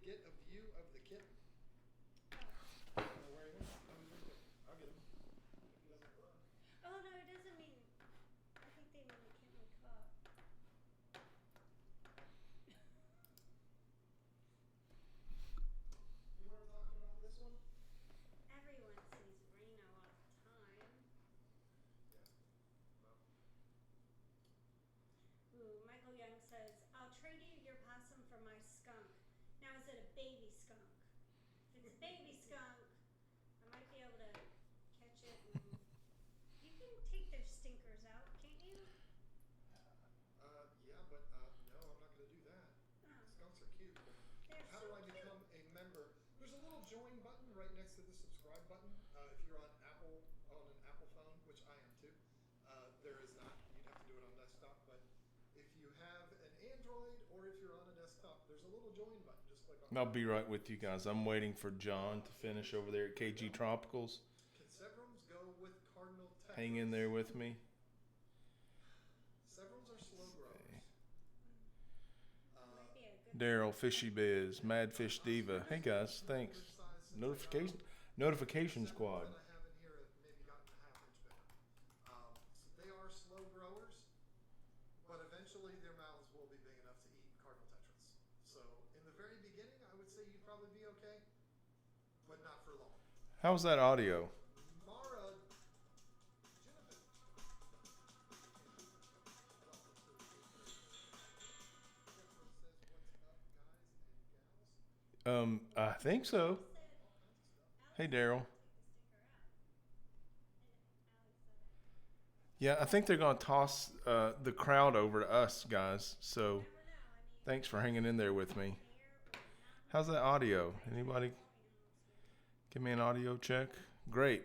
get a view of the kitten. I don't know where he went. Oh, he's right there. I'll get him. If he doesn't run. Oh no, it doesn't mean. I think they mean the kitten we caught. You weren't talking about this one? Everyone sees Reno all the time. Yeah. Well. Ooh, Michael Young says, I'll trade you your possum for my skunk. Now is it a baby skunk? If it's a baby skunk, I might be able to catch it and you can take their stinkers out, can't you? Yeah, but no, I'm not going to do that. Oh. Skunks are cute. They're How so do I cute. become a member? There's a little join button right next to the subscribe button. If you're on an Apple phone, which I am too, there is not. You'd have to do it on desktop. But if you have an Android or if you're on a desktop, there's a little join button. Just click on it. I'll be right with you guys. I'm waiting for John to finish over there at KGTropicals. Can Severums go with Cardinal Tetras? Hang in there with me. Severums are slow growers. Might be a good Daryl, Fishy Biz, Mad Fish Diva. Hey guys, thanks. Notification squad. That I have in here have maybe gotten a half inch bigger. So they are slow growers, but eventually their mouths will be big enough to eat Cardinal Tetras. So in the very beginning, I would say you'd probably be okay, but not for long. How's that audio? Mara I think so. He said, Hey Alex said Daryl. he'll take the sticker out. And Alex said it. Yeah, I think they're gonna toss the crowd over to us guys. You So never know. I mean, thanks for hanging in there with me. fair or not. How's that audio? I tried Anybody calling and it was weird. give me an audio check? Great.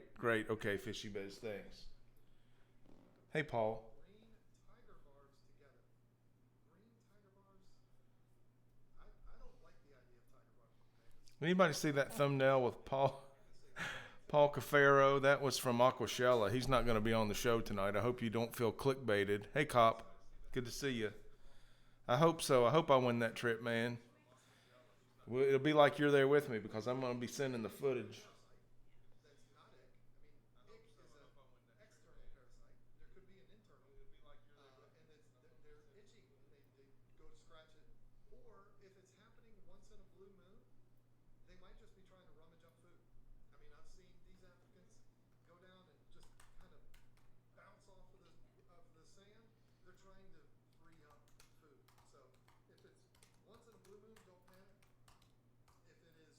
Okay, Fishy Biz, thanks. Hey Paul. green tiger barbs together. Green tiger barbs. I don't like the idea of tiger barbs with pandas. Anybody see that thumbnail with Paul Cafaro? That was from Aquashella. He's not going to be on the show tonight. I hope you don't feel clickbaited. Hey Cop, good to see you. I hope so. I hope I win that trip, man. Well, it'll be like you're there with me because I'm going to be sending the footage. That's not ick. I mean, ick is an external parasite. There could be an internal, and they're itchy and they go to scratch it. Or if it's happening once in a blue moon, they might just be trying to rummage up food. I mean, I've seen these applicants go down and just kind of bounce off of the sand. They're trying to free up food. So if it's once in a blue moon, don't panic. If it is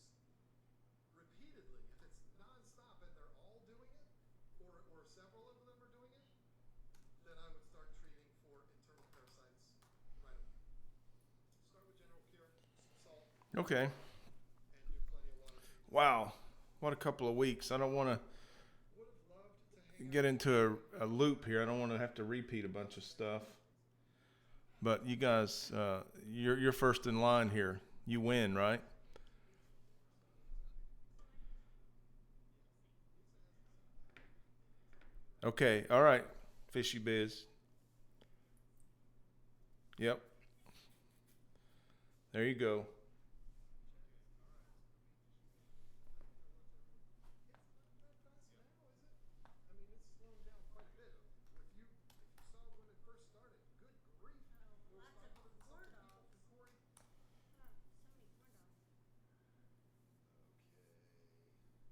repeatedly, if it's nonstop and they're all doing it, or several of them are doing it, then I would start treating for internal parasites right away. Start with general cure, some salt, Okay. and do plenty of water treatment. Wow. What a couple of weeks. I don't want to Would have loved to hang get out. into a loop here. I don't want to have to repeat a bunch of stuff. But you guys, you're first in line here. You win, right? Okay. All right. Fishy Biz. Yep. There you go. It's not that fast now, is it? I mean, it's slowing down quite a bit. If you saw when it first started, good grief, there was Lots of 500 and corn something people dogs. from Corey.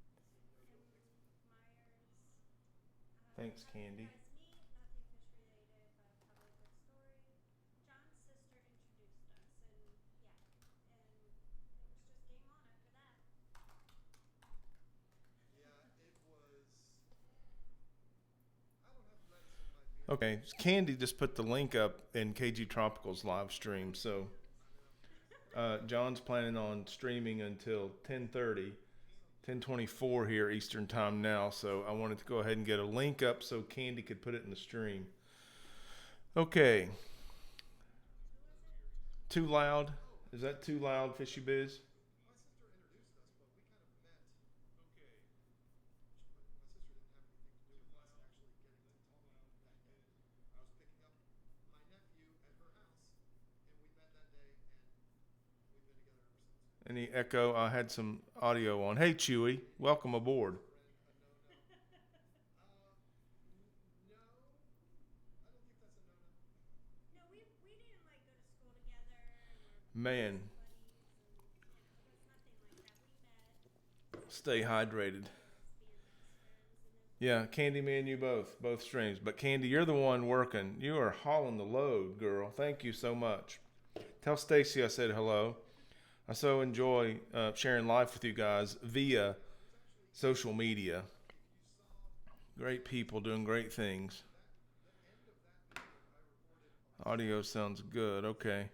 Oh, so many corn dogs. Okay. Myers. Thanks, How did you Candy. guys meet? Nothing fish related, but probably a good story. John's sister introduced us, and yeah, and it was just game on after that. Yeah, it was. I don't have lettuce in my beer. Okay. Candy just put the link up in KGTropicals live stream. So John's planning on streaming until 10:30. 10:24 here Eastern time now, so I wanted to go ahead and get a link up so Candy could put it in the stream. Okay, Who was it? too loud? Is that too loud, Fishy Biz? My sister introduced us, but we kind of met. Okay. My sister didn't have anything to do with us actually getting to talking that day. I was picking up my nephew at her house, and we met that day, and we've been together ever since. Any echo? I had some audio on. Hey, Chewy, welcome aboard. No, we didn't like go to school together and we're Man, buddies and it was nothing like that. We met stay hydrated. just being best friends and then Yeah, Candy, me and you both streams. But Candy, you're the one working. You are hauling the load, girl. Thank you so much. Tell Stacy I said hello. I so enjoy sharing life with you guys via social media. Great people doing great things. Audio sounds good. Okay.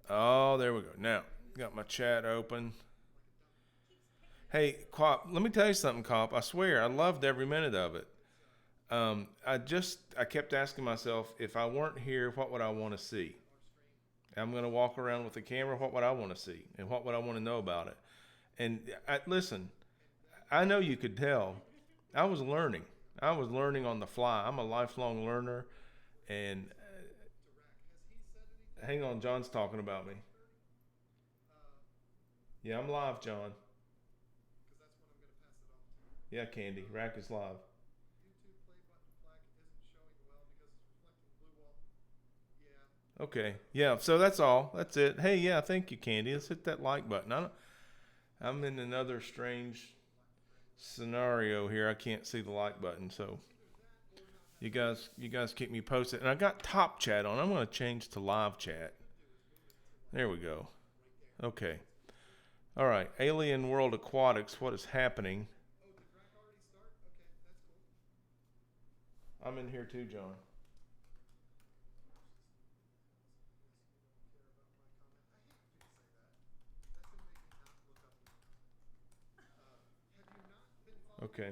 Oh, there we go. Now, got my chat open. Hey, Cop, let me tell you something, Cop. I swear, I loved every minute of it. I kept asking myself, if I weren't here, what would I want to see? I'm going to walk around with the camera. What would I want to see? And what would I want to know about it? And listen, I know you could tell. I was learning. I was learning on the fly. I'm a lifelong learner. And hang on, John's talking about me. Yeah, I'm live, John. Yeah, Candy. Rack is live. Okay. Yeah, so that's all. That's it. Hey, yeah, thank you, Candy. Let's hit that like button. I'm in another strange scenario here. I can't see the like button, so you guys keep me posted. And I got top chat on. I'm going to change to live chat. There we go. Okay. All right. Alien World Aquatics. What is happening? I'm in here too, John. Okay.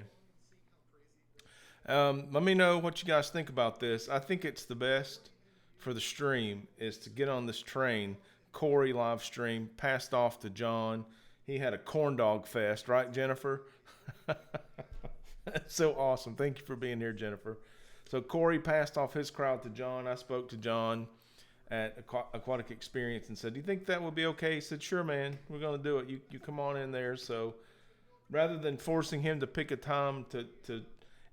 Let me know what you guys think about this. I think it's the best for the stream is to get on this train. Corey live stream, passed off to John. He had a corn dog fest, right, Jennifer? That's so awesome. Thank you for being here, Jennifer. So Corey passed off his crowd to John. I spoke to John at Aquatic Experience and said, "Do you think that would be okay?" He said, "Sure, man. We're going to do it. You come on in there." So rather than forcing him to pick a time to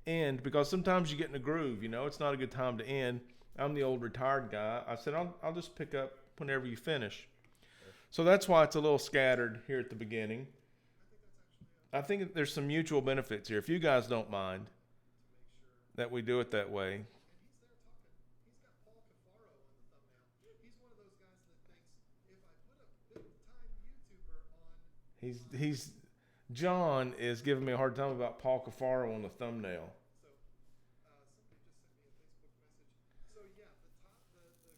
end, because sometimes you get in a groove, it's not a good time to end. I'm the old retired guy. I said, I'll just pick up whenever you finish. So that's why it's a little scattered here at the beginning. I think there's some mutual benefits here. If you guys don't mind that we do it that way. He's John is giving me a hard time about Paul Cafaro on the thumbnail.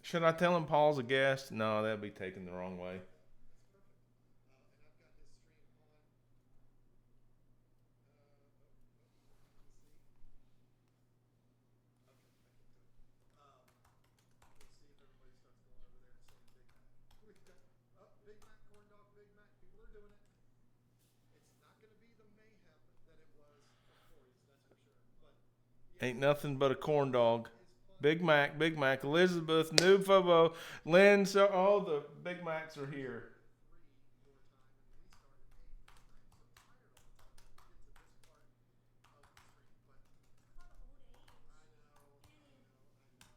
Should I tell him Paul's a guest? No, that'd be taken the wrong way. Ain't nothing but a corn dog. Big Mac, Elizabeth, Noob Fobo, Lynn, so all the Big Macs are here.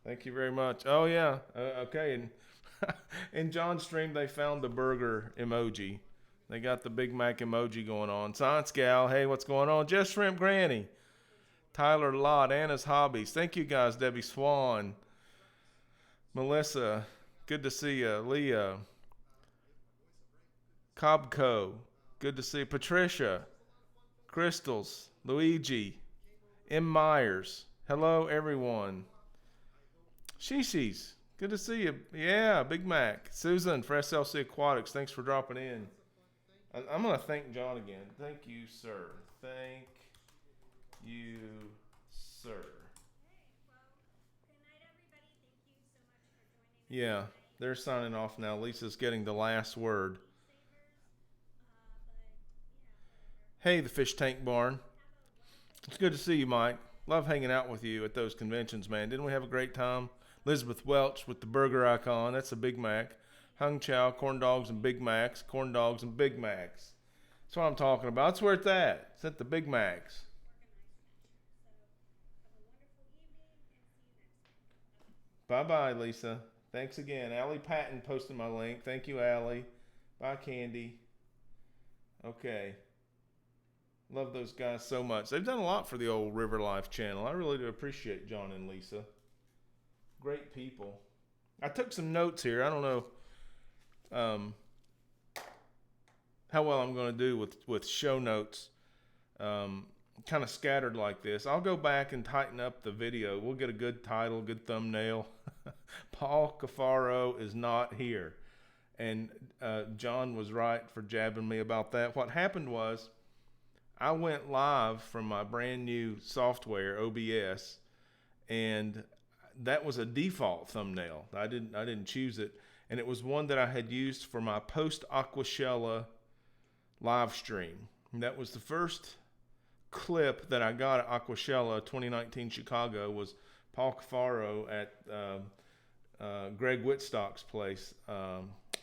Thank you very much. Oh yeah, okay. And in John's stream, they found the burger emoji. They got the Big Mac emoji going on. Science Gal, hey, what's going on? Just Shrimp Granny. Tyler Lott, Anna's Hobbies. Thank you guys, Debbie Swan. Melissa, good to see you. Leah. Cobco, good to see you. Patricia. Crystals. Luigi. M. Myers. Hello, everyone. Shishi's, good to see you. Yeah, Big Mac. Susan for SLC Aquatics, thanks for dropping in. I'm going to thank John again. Thank you, sir. Thank you, sir. Hey, well, good night, everybody. Thank you so much for joining us. Yeah, tonight. they're signing off now. Lisa's getting the last word. Hey, the Fish Tank Barn. It's good to see you, Mike. Love hanging out with you at those conventions, man. Didn't we have a great time? Elizabeth Welch with the burger icon. That's a Big Mac. Hung Chow, corn dogs and Big Macs, corn dogs and Big Macs. That's what I'm talking about. That's where it's at. It's at the Big Macs. Bye-bye, Lisa. Thanks again. Allie Patton posted my link. Thank you, Allie. Bye, Candy. Okay. Love those guys so much. They've done a lot for the old River Life channel. I really do appreciate John and Lisa. Great people. I took some notes here. I don't know how well I'm going to do with show notes kind of scattered like this. I'll go back and tighten up the video. We'll get a good title, good thumbnail. Paul Cafaro is not here. And John was right for jabbing me about that. What happened was I went live from my brand new software, OBS, and that was a default thumbnail. I didn't choose it. And it was one that I had used for my post-Aquashella live stream. And that was the first clip that I got at Aquashella 2019 Chicago was Paul Cafaro at Greg Whitstock's place,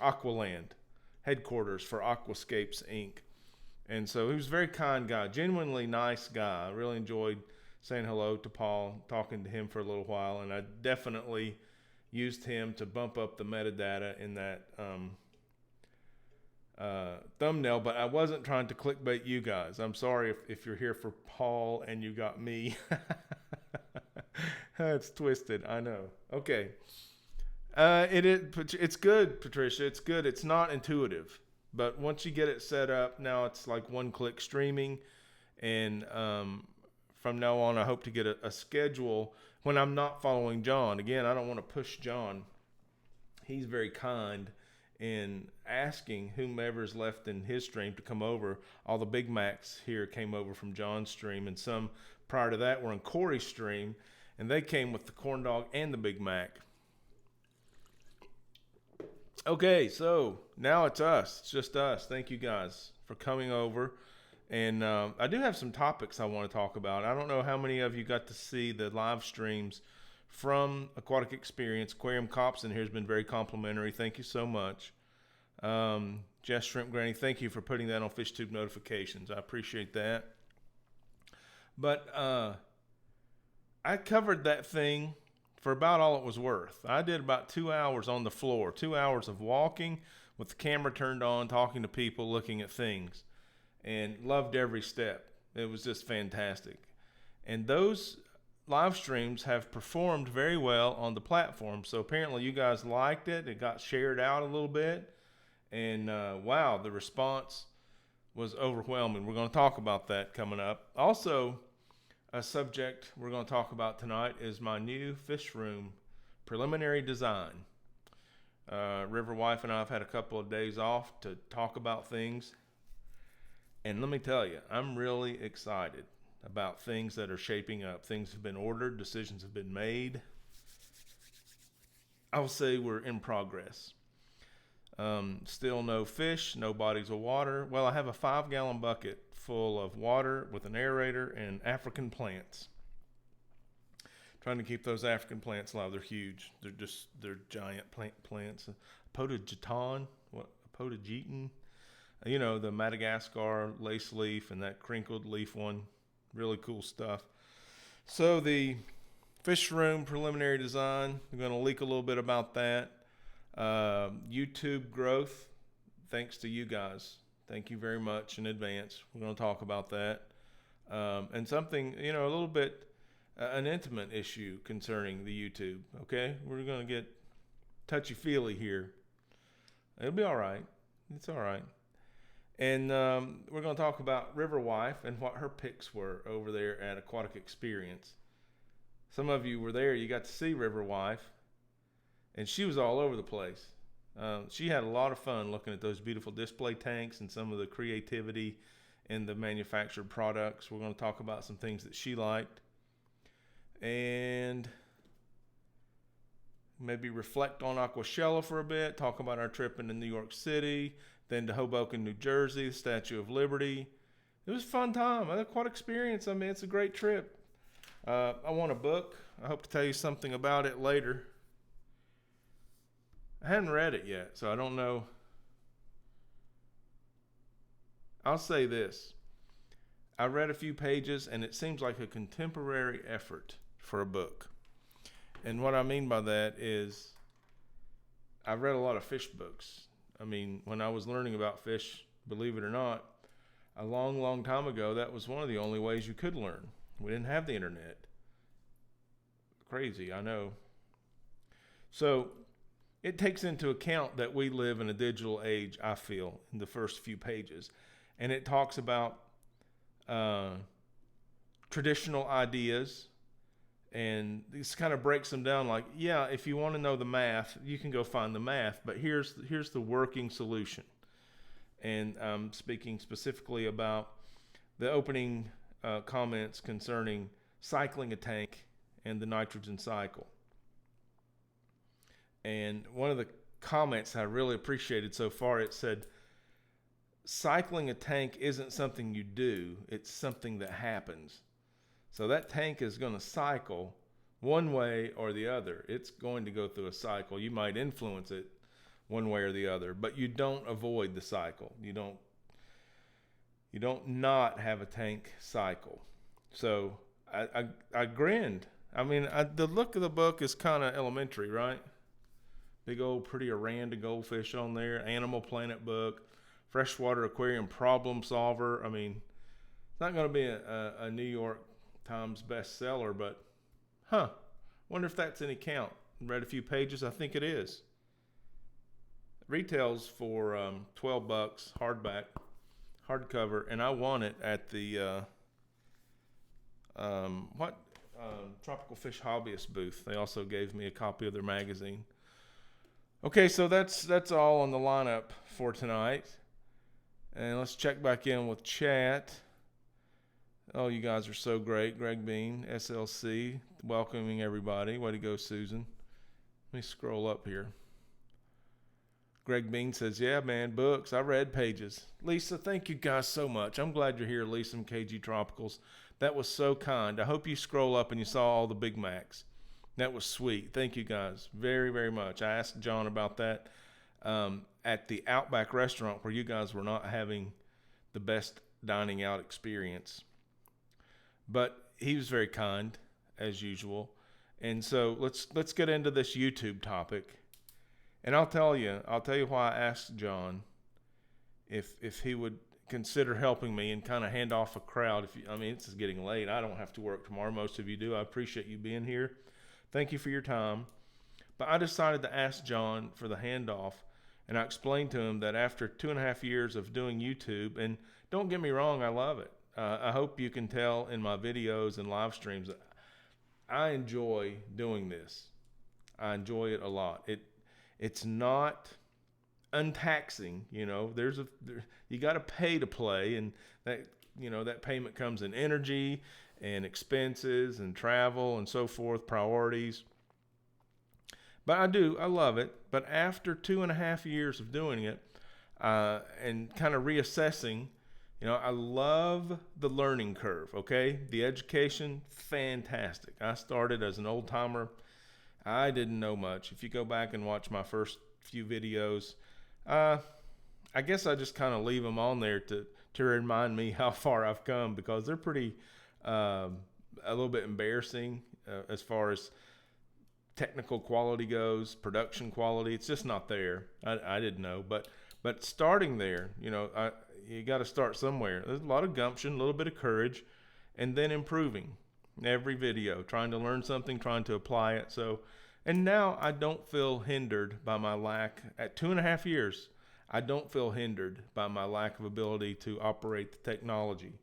Aqualand, headquarters for Aquascapes Inc. And so he was a very kind guy, genuinely nice guy. I really enjoyed saying hello to Paul, talking to him for a little while, and I definitely used him to bump up the metadata in that thumbnail, but I wasn't trying to clickbait you guys. I'm sorry if you're here for Paul and you got me. It's twisted, I know. Okay. It's good, Patricia. It's good. It's not intuitive, but once you get it set up, now it's like one-click streaming, and from now on, I hope to get a schedule when I'm not following John. Again, I don't want to push John. He's very kind in asking whomever's left in his stream to come over. All the Big Macs here came over from John's stream, and some prior to that were in Corey's stream, and they came with the corn dog and the Big Mac. Okay, so now it's us. It's just us. Thank you guys for coming over. And I do have some topics I want to talk about. I don't know how many of you got to see the live streams from Aquatic Experience. Aquarium Copson here has been very complimentary. Thank you so much. Jess Shrimp Granny, thank you for putting that on FishTube notifications. I appreciate that. But I covered that thing for about all it was worth. I did about 2 hours on the floor, 2 hours of walking with the camera turned on, talking to people, looking at things, and loved every step. It was just fantastic. And those live streams have performed very well on the platform. So apparently you guys liked it. It got shared out a little bit. And wow, the response was overwhelming. We're going to talk about that coming up. Also, a subject we're going to talk about tonight is my new fish room preliminary design. River Wife and I have had a couple of days off to talk about things. And let me tell you, I'm really excited about things that are shaping up. Things have been ordered, decisions have been made. I'll say we're in progress. Still no fish, no bodies of water. Well, I have a 5-gallon bucket full of water with an aerator and African plants. Trying to keep those African plants alive. They're huge. They're giant plants. Potageton, Potageton. You know, the Madagascar lace leaf and that crinkled leaf one. Really cool stuff. So the fish room preliminary design, I'm going to leak a little bit about that. YouTube growth, thanks to you guys. Thank you very much in advance. We're going to talk about that. And something, you know, a little bit, an intimate issue concerning the YouTube. Okay? We're going to get touchy-feely here. It'll be all right. It's all right. And we're going to talk about River Wife and what her picks were over there at Aquatic Experience. Some of you were there. You got to see River Wife. And she was all over the place. She had a lot of fun looking at those beautiful display tanks and some of the creativity in the manufactured products. We're going to talk about some things that she liked. And maybe reflect on Aquashella for a bit. Talk about our trip into New York City. Then to Hoboken, New Jersey, the Statue of Liberty. It was a fun time. Aquatic Experience, I mean, it's a great trip. I want a book. I hope to tell you something about it later. I hadn't read it yet, so I don't know. I'll say this. I read a few pages, and it seems like a contemporary effort for a book. And what I mean by that is I've read a lot of fish books. I mean, when I was learning about fish, believe it or not, a long, long time ago, that was one of the only ways you could learn. We didn't have the internet. Crazy, I know. So it takes into account that we live in a digital age, I feel, in the first few pages. And it talks about traditional ideas, and this kind of breaks them down like, yeah, if you want to know the math, you can go find the math, but here's the working solution. And I'm speaking specifically about the opening comments concerning cycling a tank and the nitrogen cycle. And one of the comments I really appreciated so far, it said, cycling a tank isn't something you do, it's something that happens. So that tank is going to cycle one way or the other. It's going to go through a cycle. You might influence it one way or the other, but you don't avoid the cycle. You don't not have a tank cycle. So I grinned. I mean, the look of the book is kind of elementary, right? Big old pretty Aranda goldfish on there, Animal Planet book, freshwater aquarium problem solver. I mean, it's not going to be a New York Times bestseller, but wonder if that's any count. Read a few pages. I think it is. Retails for $12, hardcover, and I won it at the Tropical Fish Hobbyist booth. They also gave me a copy of their magazine. Okay, so that's all on the lineup for tonight. And let's check back in with chat. Oh, you guys are so great. Greg Bean, SLC, welcoming everybody. Way to go, Susan. Let me scroll up here. Greg Bean says, yeah, man, books. I read pages. Lisa, thank you guys so much. I'm glad you're here, Lisa from KGTropicals. That was so kind. I hope you scroll up and you saw all the Big Macs. That was sweet. Thank you guys very, very much. I asked John about that at the Outback restaurant where you guys were not having the best dining out experience. But he was very kind, as usual. And so let's get into this YouTube topic. And I'll tell you why I asked John if he would consider helping me and kind of hand off a crowd. It's getting late. I don't have to work tomorrow. Most of you do. I appreciate you being here. Thank you for your time. But I decided to ask John for the handoff, and I explained to him that after 2.5 years of doing YouTube, and don't get me wrong, I love it. I hope you can tell in my videos and live streams that I enjoy doing this. I enjoy it a lot. It's not untaxing, you got to pay to play, and that payment comes in energy and expenses and travel and so forth, priorities. But I love it. But after 2.5 years of doing it and kind of reassessing, I love the learning curve, okay? The education, fantastic. I started as an old timer. I didn't know much. If you go back and watch my first few videos, I guess I just kind of leave them on there to remind me how far I've come, because they're pretty a little bit embarrassing as far as technical quality goes, production quality. It's just not there. I didn't know, but starting there, you got to start somewhere. There's a lot of gumption, a little bit of courage, and then improving every video, trying to learn something, trying to apply it. So, and now I don't feel hindered by my lack. At 2.5 years, I don't feel hindered by my lack of ability to operate the technology.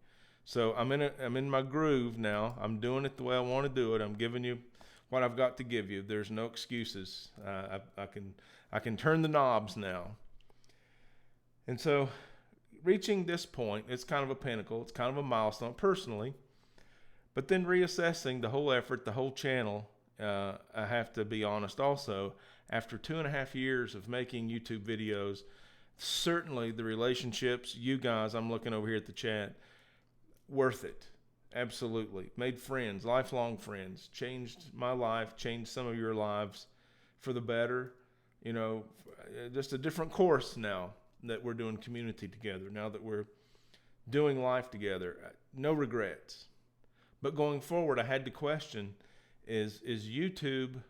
So I'm in my groove now. I'm doing it the way I want to do it. I'm giving you what I've got to give you. There's no excuses. I can turn the knobs now. And so reaching this point, it's kind of a pinnacle. It's kind of a milestone personally. But then reassessing the whole effort, the whole channel, I have to be honest also, after 2.5 years of making YouTube videos, certainly the relationships, you guys, I'm looking over here at the chat, worth it. Absolutely. Made friends, lifelong friends, changed my life, changed some of your lives for the better. just a different course now that we're doing community together, now that we're doing life together. No regrets. But going forward, I had to question, is YouTube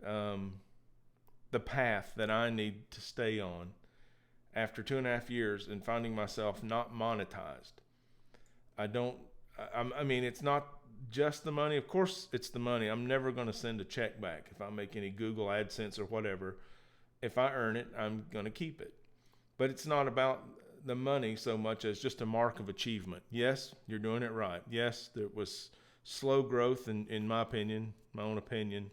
the path that I need to stay on after 2.5 years and finding myself not monetized? I mean, it's not just the money. Of course, it's the money. I'm never going to send a check back if I make any Google AdSense or whatever. If I earn it, I'm going to keep it. But it's not about the money so much as just a mark of achievement. Yes, you're doing it right. Yes, there was slow growth, in my opinion, my own opinion,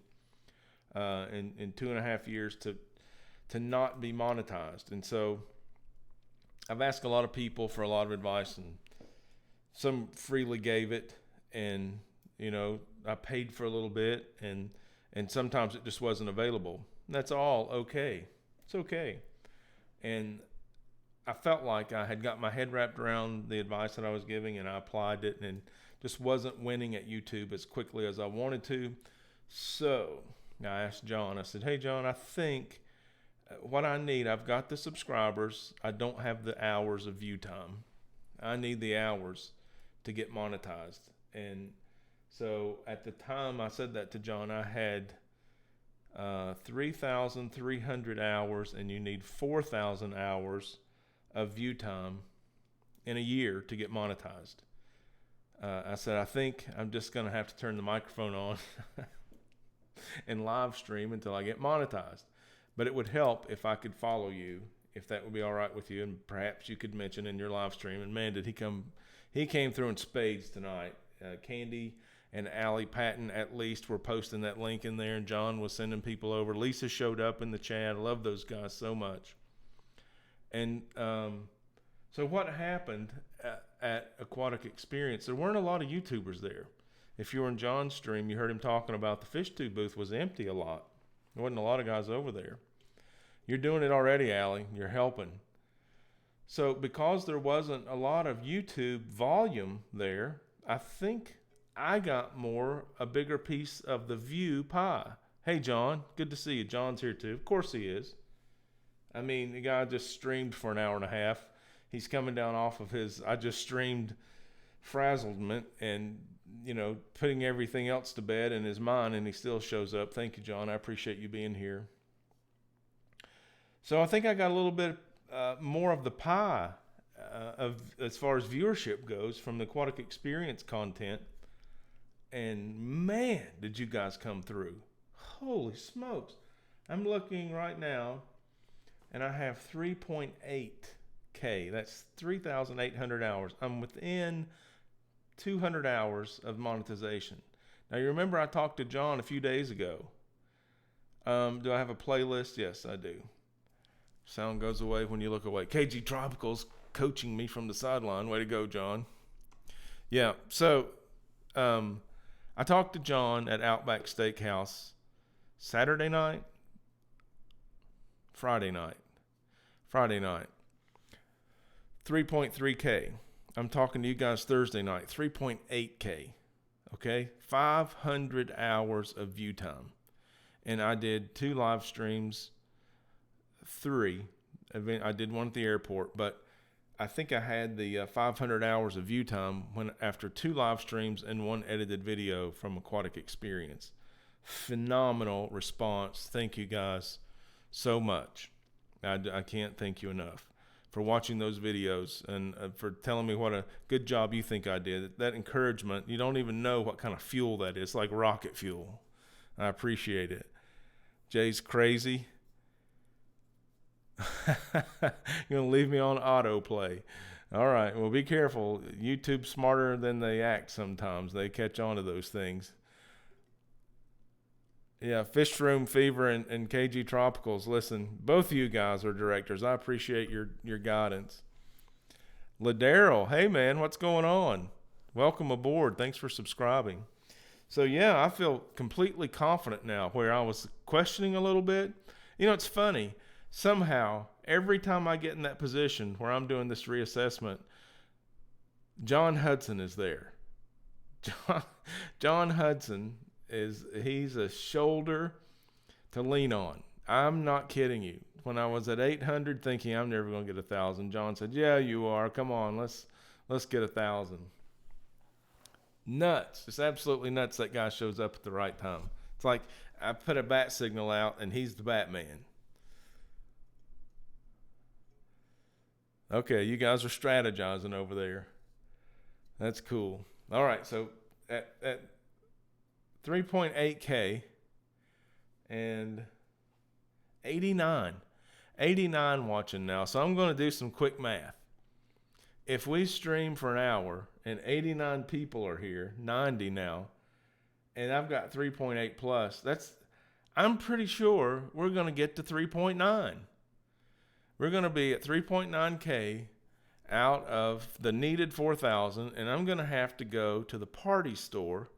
in 2.5 years to not be monetized. And so I've asked a lot of people for a lot of advice, and some freely gave it, and I paid for a little bit, and sometimes it just wasn't available. That's all okay. It's okay. And I felt like I had got my head wrapped around the advice that I was giving, and I applied it, and just wasn't winning at YouTube as quickly as I wanted to. So I asked John, I said, hey, John, I think what I need, I've got the subscribers. I don't have the hours of view time. I need the hours to get monetized. And so at the time I said that to John, I had 3,300 hours, and you need 4,000 hours of view time in a year to get monetized. I said, I think I'm just going to have to turn the microphone on and live stream until I get monetized. But it would help if I could follow you, if that would be all right with you, and perhaps you could mention in your live stream. And man, did he come? He came through in spades tonight. Candy and Allie Patton at least were posting that link in there, and John was sending people over. Lisa showed up in the chat. I love those guys so much. And so what happened at Aquatic Experience, there weren't a lot of YouTubers there. If you were in John's stream, you heard him talking about the fish tube booth was empty a lot. There wasn't a lot of guys over there. You're doing it already, Allie. You're helping. So because there wasn't a lot of YouTube volume there, I think I got a bigger piece of the view pie. Hey, John, good to see you. John's here too. Of course he is. I mean, the guy just streamed for an hour and a half. He's coming down off of I just streamed frazzlement and, putting everything else to bed in his mind, and he still shows up. Thank you, John. I appreciate you being here. So I think I got a little bit more of the pie as far as viewership goes from the Aquatic Experience content. And man, did you guys come through. Holy smokes. I'm looking right now, and I have 3.8K. That's 3,800 hours. I'm within 200 hours of monetization. Now, you remember I talked to John a few days ago. Do I have a playlist? Yes, I do. Sound goes away when you look away. KGTropicals coaching me from the sideline. Way to go, John. Yeah, so I talked to John at Outback Steakhouse Friday night. 3.3K. I'm talking to you guys Thursday night. 3.8K. Okay? 500 hours of view time. And I did 2 live streams. 3. I did one at the airport, but I think I had the 500 hours of view time after 2 live streams and 1 edited video from Aquatic Experience. Phenomenal response. Thank you guys so much. I can't thank you enough for watching those videos and for telling me what a good job you think I did. That encouragement, you don't even know what kind of fuel that is. It's like rocket fuel. I appreciate it. Jay's crazy. You're going to leave me on autoplay. All right. Well, be careful. YouTube's smarter than they act sometimes. They catch on to those things. Yeah, Fish Room Fever and KGTropicals. Listen, both of you guys are directors. I appreciate your guidance. Ladero, hey man, what's going on? Welcome aboard. Thanks for subscribing. So yeah, I feel completely confident now where I was questioning a little bit. It's funny. Somehow, every time I get in that position where I'm doing this reassessment, John Hudson is there. John Hudson he's a shoulder to lean on. I'm not kidding you. When I was at 800 thinking I'm never going to get 1,000, John said, yeah, you are. Come on, let's get 1,000. Nuts. It's absolutely nuts that guy shows up at the right time. It's like I put a bat signal out and he's the Batman. Okay, you guys are strategizing over there. That's cool. All right, so at 3.8K and 89 watching now. So I'm going to do some quick math. If we stream for an hour and 89 people are here, 90 now, and I've got 3.8 plus, I'm pretty sure we're going to get to 3.9. We're going to be at 3.9K out of the needed 4,000, and I'm going to have to go to the party store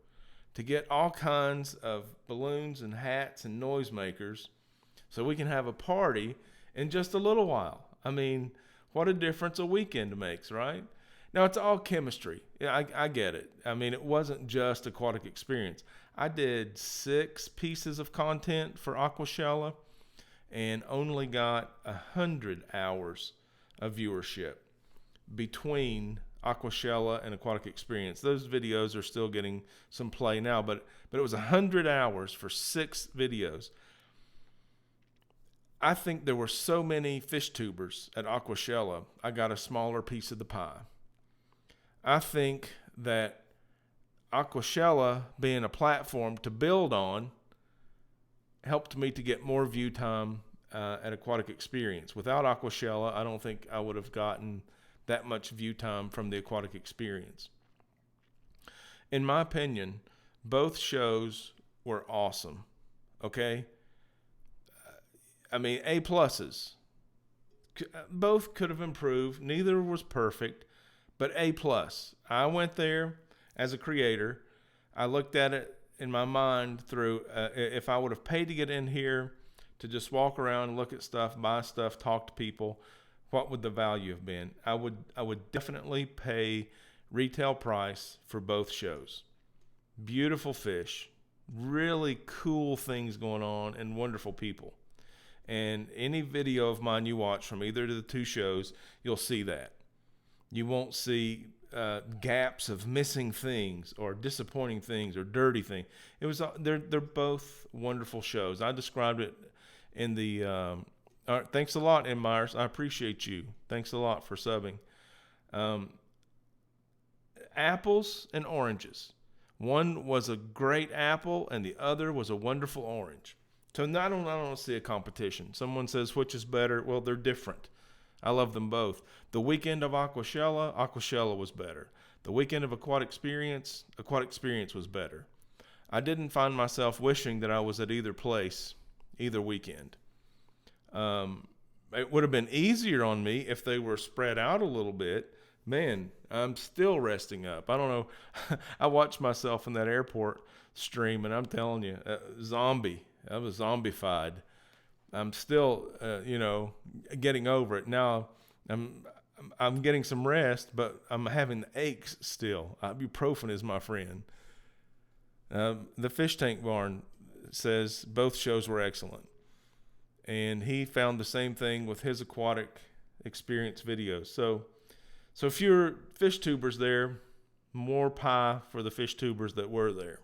to get all kinds of balloons and hats and noisemakers so we can have a party in just a little while. I mean, what a difference a weekend makes, right? Now, it's all chemistry. Yeah, I get it. I mean, it wasn't just Aquatic Experience. I did 6 pieces of content for Aquashella and only got 100 hours of viewership between Aquashella and Aquatic Experience. Those videos are still getting some play now, but it was 100 hours for 6 videos. I think there were so many fish tubers at Aquashella, I got a smaller piece of the pie. I think that Aquashella being a platform to build on helped me to get more view time at Aquatic Experience. Without Aquashella, I don't think I would have gotten that much view time from the Aquatic Experience. In my opinion, both shows were awesome. Okay? I mean, A pluses. Both could have improved. Neither was perfect, but A plus. I went there as a creator. I looked at it in my mind through if I would have paid to get in here to just walk around, look at stuff, buy stuff, talk to people, what would the value have been? I would definitely pay retail price for both shows. Beautiful fish, really cool things going on, and wonderful people. And any video of mine you watch from either of the 2 shows, you'll see that. You won't see gaps of missing things or disappointing things or dirty things. They're both wonderful shows. I described it in the all right, thanks a lot, M. Myers. I appreciate you. Thanks a lot for subbing. Apples and oranges. One was a great apple and the other was a wonderful orange. So I don't see a competition. Someone says which is better. Well, they're different. I love them both. The weekend of Aquashella was better. The weekend of Aquatic Experience was better. I didn't find myself wishing that I was at either place, either weekend. It would have been easier on me if they were spread out a little bit. Man, I'm still resting up. I don't know. I watched myself in that airport stream, and I'm telling you, zombie. I was zombified. I'm still, getting over it. Now I'm getting some rest, but I'm having aches still. Ibuprofen is my friend. The Fish Tank Barn says both shows were excellent. And he found the same thing with his Aquatic Experience videos. So fewer fish tubers there, more pie for the fish tubers that were there.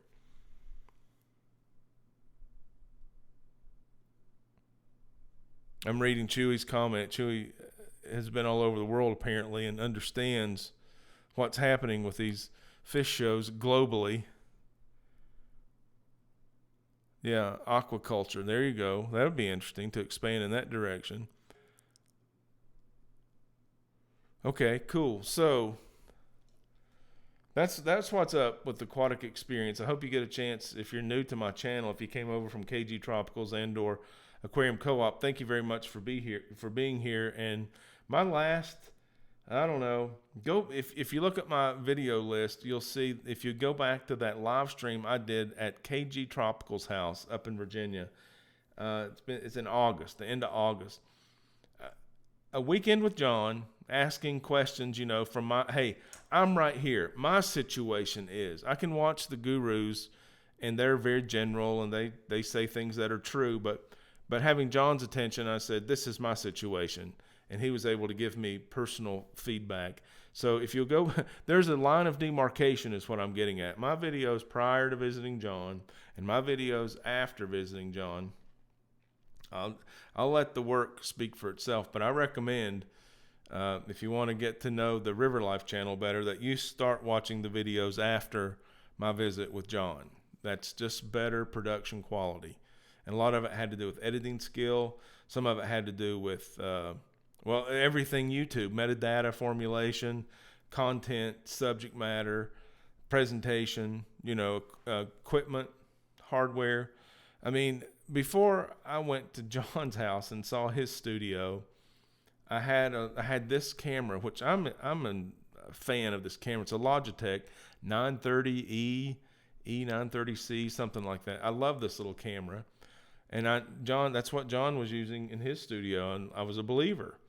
I'm reading Chewy's comment. Chewy has been all over the world apparently and understands what's happening with these fish shows globally. Yeah, aquaculture. There you go. That would be interesting to expand in that direction. Okay, cool. So that's what's up with Aquatic Experience. I hope you get a chance, if you're new to my channel, if you came over from KGTropicals and or Aquarium Co-op, thank you very much for being here. And my last, I don't know, if you look at my video list, you'll see, if you go back to that live stream I did at KGTropicals house up in Virginia, it's in August, the end of August. A weekend with John, asking questions, from hey, I'm right here. My situation is, I can watch the gurus and they're very general and they say things that are true, but But having John's attention, I said, this is my situation. And he was able to give me personal feedback. So if you'll go, there's a line of demarcation is what I'm getting at. My videos prior to visiting John and my videos after visiting John, I'll let the work speak for itself. But I recommend, if you want to get to know the River Life channel better, that you start watching the videos after my visit with John. That's just better production quality. And a lot of it had to do with editing skill. Some of it had to do with, everything YouTube, metadata formulation, content, subject matter, presentation, equipment, hardware. I mean, before I went to John's house and saw his studio, I had this camera, which I'm a fan of this camera. It's a Logitech 930E, E930C, something like that. I love this little camera. And that's what John was using in his studio, and I was a believer.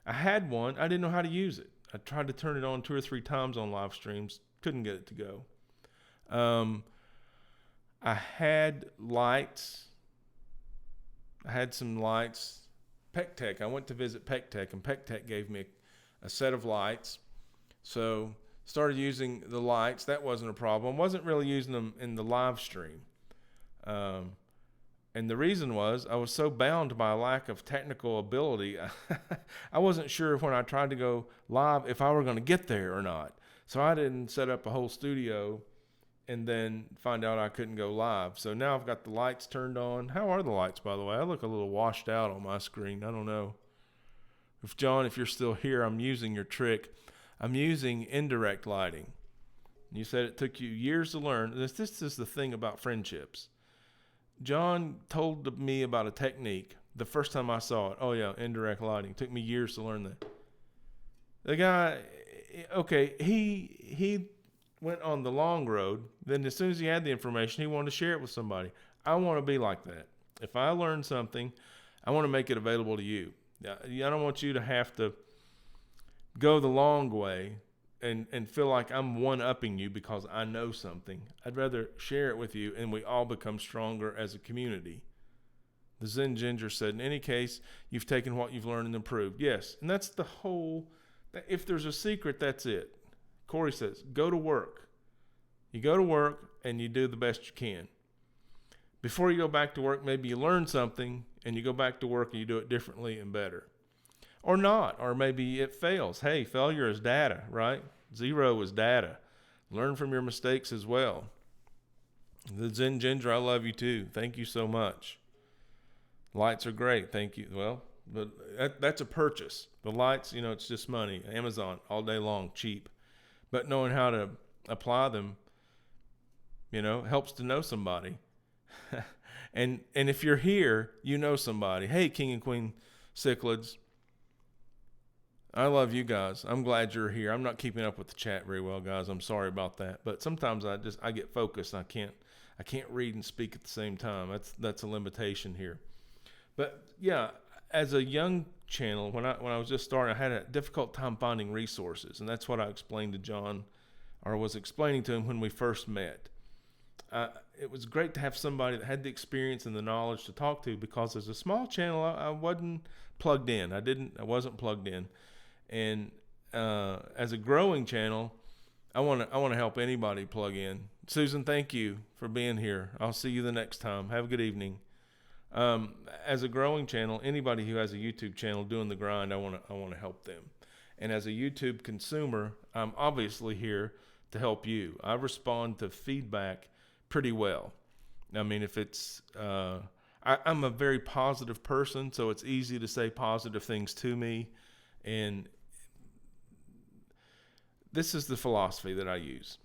I had one. I didn't know how to use it. I tried to turn it on 2 or 3 times on live streams. Couldn't get it to go. I had lights. I had some lights. PecTech. I went to visit PecTech, and PecTech gave me a set of lights. So started using the lights. That wasn't a problem. Wasn't really using them in the live stream. And the reason was I was so bound by a lack of technical ability. I wasn't sure when I tried to go live if I were going to get there or not. So I didn't set up a whole studio and then find out I couldn't go live. So now I've got the lights turned on. How are the lights, by the way? I look a little washed out on my screen. I don't know. John, if you're still here, I'm using your trick. I'm using indirect lighting. You said it took you years to learn. This is the thing about friendships. John told me about a technique the first time I saw it. Oh, yeah, indirect lighting. It took me years to learn that. The guy, okay, he went on the long road. Then as soon as he had the information, he wanted to share it with somebody. I want to be like that. If I learn something, I want to make it available to you. I don't want you to have to go the long way and feel like I'm one-upping you because I know something. I'd rather share it with you, and we all become stronger as a community. The Zen Ginger said, in any case, you've taken what you've learned and improved. Yes, and that's the whole, if there's a secret, that's it. Corey says, go to work. You go to work, and you do the best you can. Before you go back to work, maybe you learn something, and you go back to work, and you do it differently and better. Or not, or maybe it fails. Hey, failure is data, right? 0 is data. Learn from your mistakes as well. The Zen Ginger, I love you too. Thank you so much. Lights are great. Thank you. Well, but that's a purchase. The lights, it's just money. Amazon, all day long, cheap. But knowing how to apply them, helps to know somebody. and if you're here, you know somebody. Hey, King and Queen Cichlids. I love you guys. I'm glad you're here. I'm not keeping up with the chat very well, guys. I'm sorry about that. But sometimes I get focused. And I can't read and speak at the same time. That's a limitation here. But yeah, as a young channel, when I was just starting, I had a difficult time finding resources, and that's what I explained to John, or was explaining to him when we first met. It was great to have somebody that had the experience and the knowledge to talk to, because as a small channel, I wasn't plugged in. I wasn't plugged in. And as a growing channel, I want to help anybody plug in. Susan, thank you for being here. I'll see you the next time. Have a good evening. As a growing channel, anybody who has a YouTube channel doing the grind, I want to help them. And as a YouTube consumer, I'm obviously here to help you. I respond to feedback pretty well. I mean, if it's I'm a very positive person, so it's easy to say positive things to me. And this is the philosophy that I use.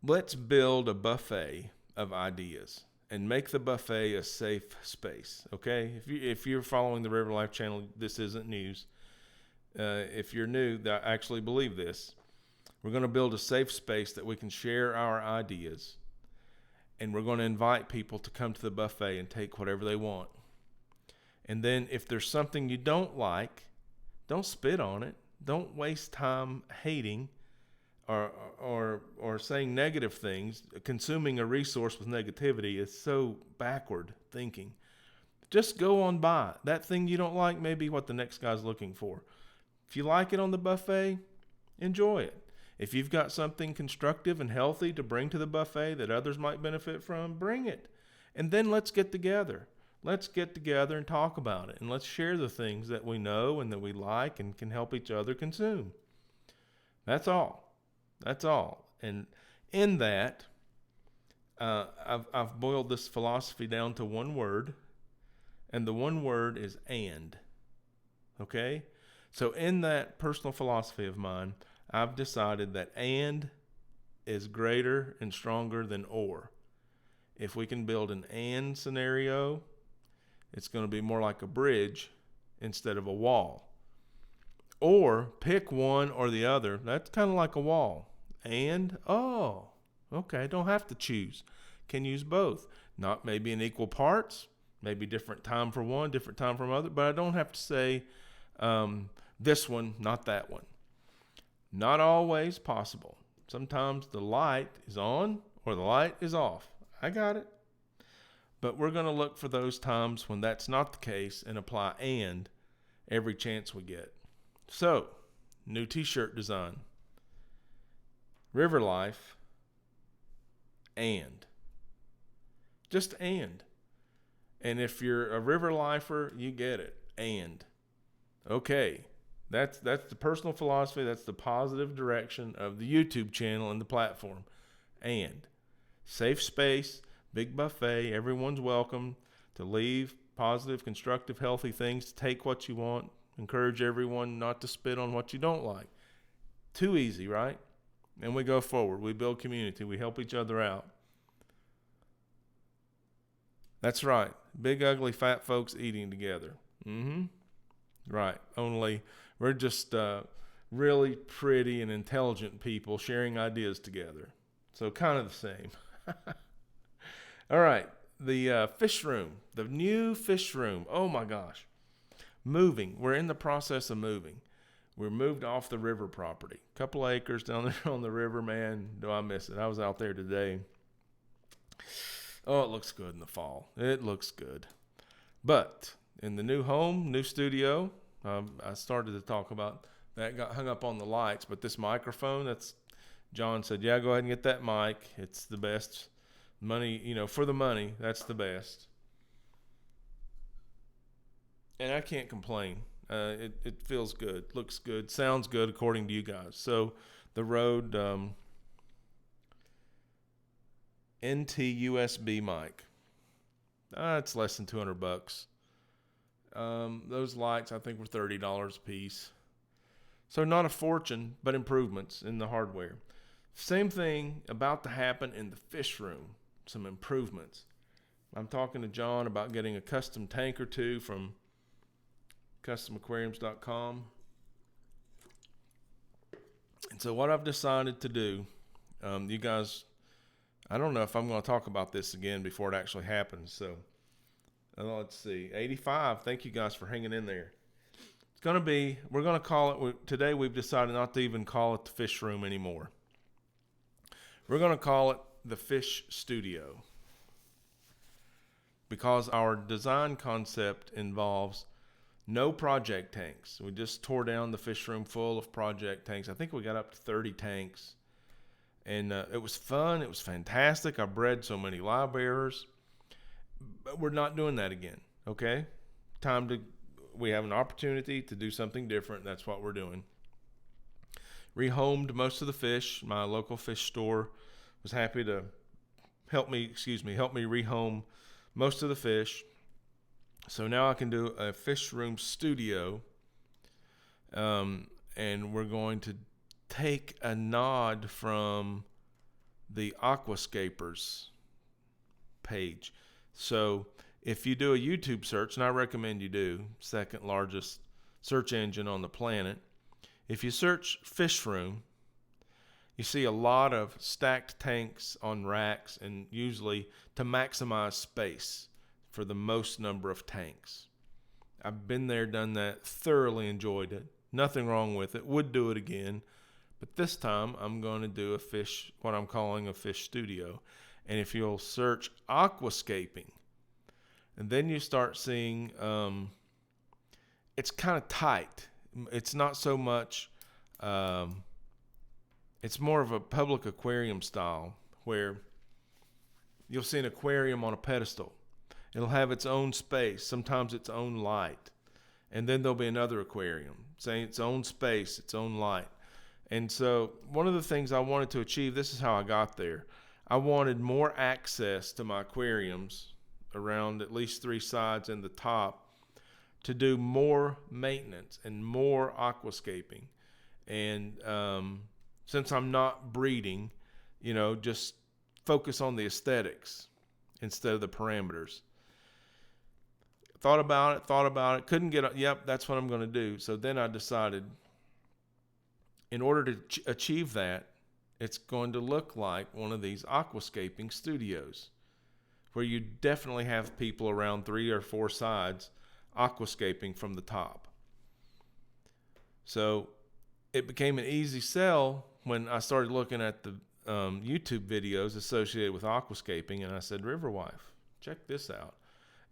Let's build a buffet of ideas and make the buffet a safe space, okay? If you're following the River Life channel, this isn't news. If you're new, I actually believe this. We're going to build a safe space that we can share our ideas, and we're going to invite people to come to the buffet and take whatever they want. And then if there's something you don't like, don't spit on it. Don't waste time hating or saying negative things, consuming a resource with negativity is so backward thinking. Just go on by. That thing you don't like may be what the next guy's looking for. If you like it on the buffet, enjoy it. If you've got something constructive and healthy to bring to the buffet that others might benefit from, bring it. And then let's get together. Let's get together and talk about it. And let's share the things that we know and that we like and can help each other consume. That's all. That's all. And in that, I've boiled this philosophy down to one word. And the one word is and. Okay? So in that personal philosophy of mine, I've decided that and is greater and stronger than or. If we can build an and scenario, it's going to be more like a bridge instead of a wall. Or pick one or the other. That's kind of like a wall. And, oh, okay, don't have to choose. Can use both. Not maybe in equal parts, maybe different time for one, different time for another, but I don't have to say this one, not that one. Not always possible. Sometimes the light is on or the light is off. I got it. But we're going to look for those times when that's not the case and apply and every chance we get. So, new t-shirt design. River life and. Just and. And if you're a river lifer, you get it. And. Okay. That's the personal philosophy. That's the positive direction of the YouTube channel and the platform. And. Safe space, big buffet, everyone's welcome to leave positive, constructive, healthy things, to take what you want, encourage everyone not to spit on what you don't like. Too easy, right? And we go forward. We build community. We help each other out. That's right. Big, ugly, fat folks eating together. Right. Only we're just really pretty and intelligent people sharing ideas together. So kind of the same. All right. The fish room. The new fish room. Oh, my gosh. Moving. We're in the process of moving. We're moved off the river property. A couple acres down there on the river, man. Do I miss it? I was out there today. Oh, it looks good in the fall. It looks good. But in the new home, new studio, I started to talk about that. Got hung up on the lights, but this microphone, John said, yeah, go ahead and get that mic. It's the best money, for the money. That's the best. And I can't complain. It feels good, looks good, sounds good according to you guys. So the Rode NT USB mic, it's less than $200. Those lights I think were $30 a piece. So not a fortune, but improvements in the hardware. Same thing about to happen in the fish room. Some improvements. I'm talking to John about getting a custom tank or two from customaquariums.com. And so what I've decided to do, you guys, I don't know if I'm going to talk about this again before it actually happens. So let's see, 85. Thank you guys for hanging in there. It's going to be, we're going to call it, today we've decided not to even call it the fish room anymore. We're going to call it the fish studio, because our design concept involves no project tanks. We just tore down the fish room full of project tanks. I think we got up to 30 tanks. And it was fun. It was fantastic. I bred so many live bearers. But we're not doing that again, okay? We have an opportunity to do something different. That's what we're doing. Rehomed most of the fish. My local fish store was happy to help me rehome most of the fish. So now I can do a fish room studio, and we're going to take a nod from the Aquascapers page. So if you do a YouTube search, and I recommend you do, second largest search engine on the planet, if you search fish room, you see a lot of stacked tanks on racks, and usually to maximize space for the most number of tanks. I've been there, done that, thoroughly enjoyed it. Nothing wrong with it. Would do it again. But this time I'm going to do what I'm calling a fish studio. And if you'll search aquascaping, and then you start seeing, it's kind of tight. It's not so much, it's more of a public aquarium style where you'll see an aquarium on a pedestal. It'll have its own space, sometimes its own light. And then there'll be another aquarium, saying its own space, its own light. And so one of the things I wanted to achieve, this is how I got there. I wanted more access to my aquariums around at least 3 sides and the top to do more maintenance and more aquascaping. And since I'm not breeding, just focus on the aesthetics instead of the parameters. Thought about it, couldn't get, yep, that's what I'm going to do. So then I decided, in order to achieve that, it's going to look like one of these aquascaping studios where you definitely have people around 3 or 4 sides aquascaping from the top. So it became an easy sell when I started looking at the YouTube videos associated with aquascaping, and I said, Riverwife, check this out.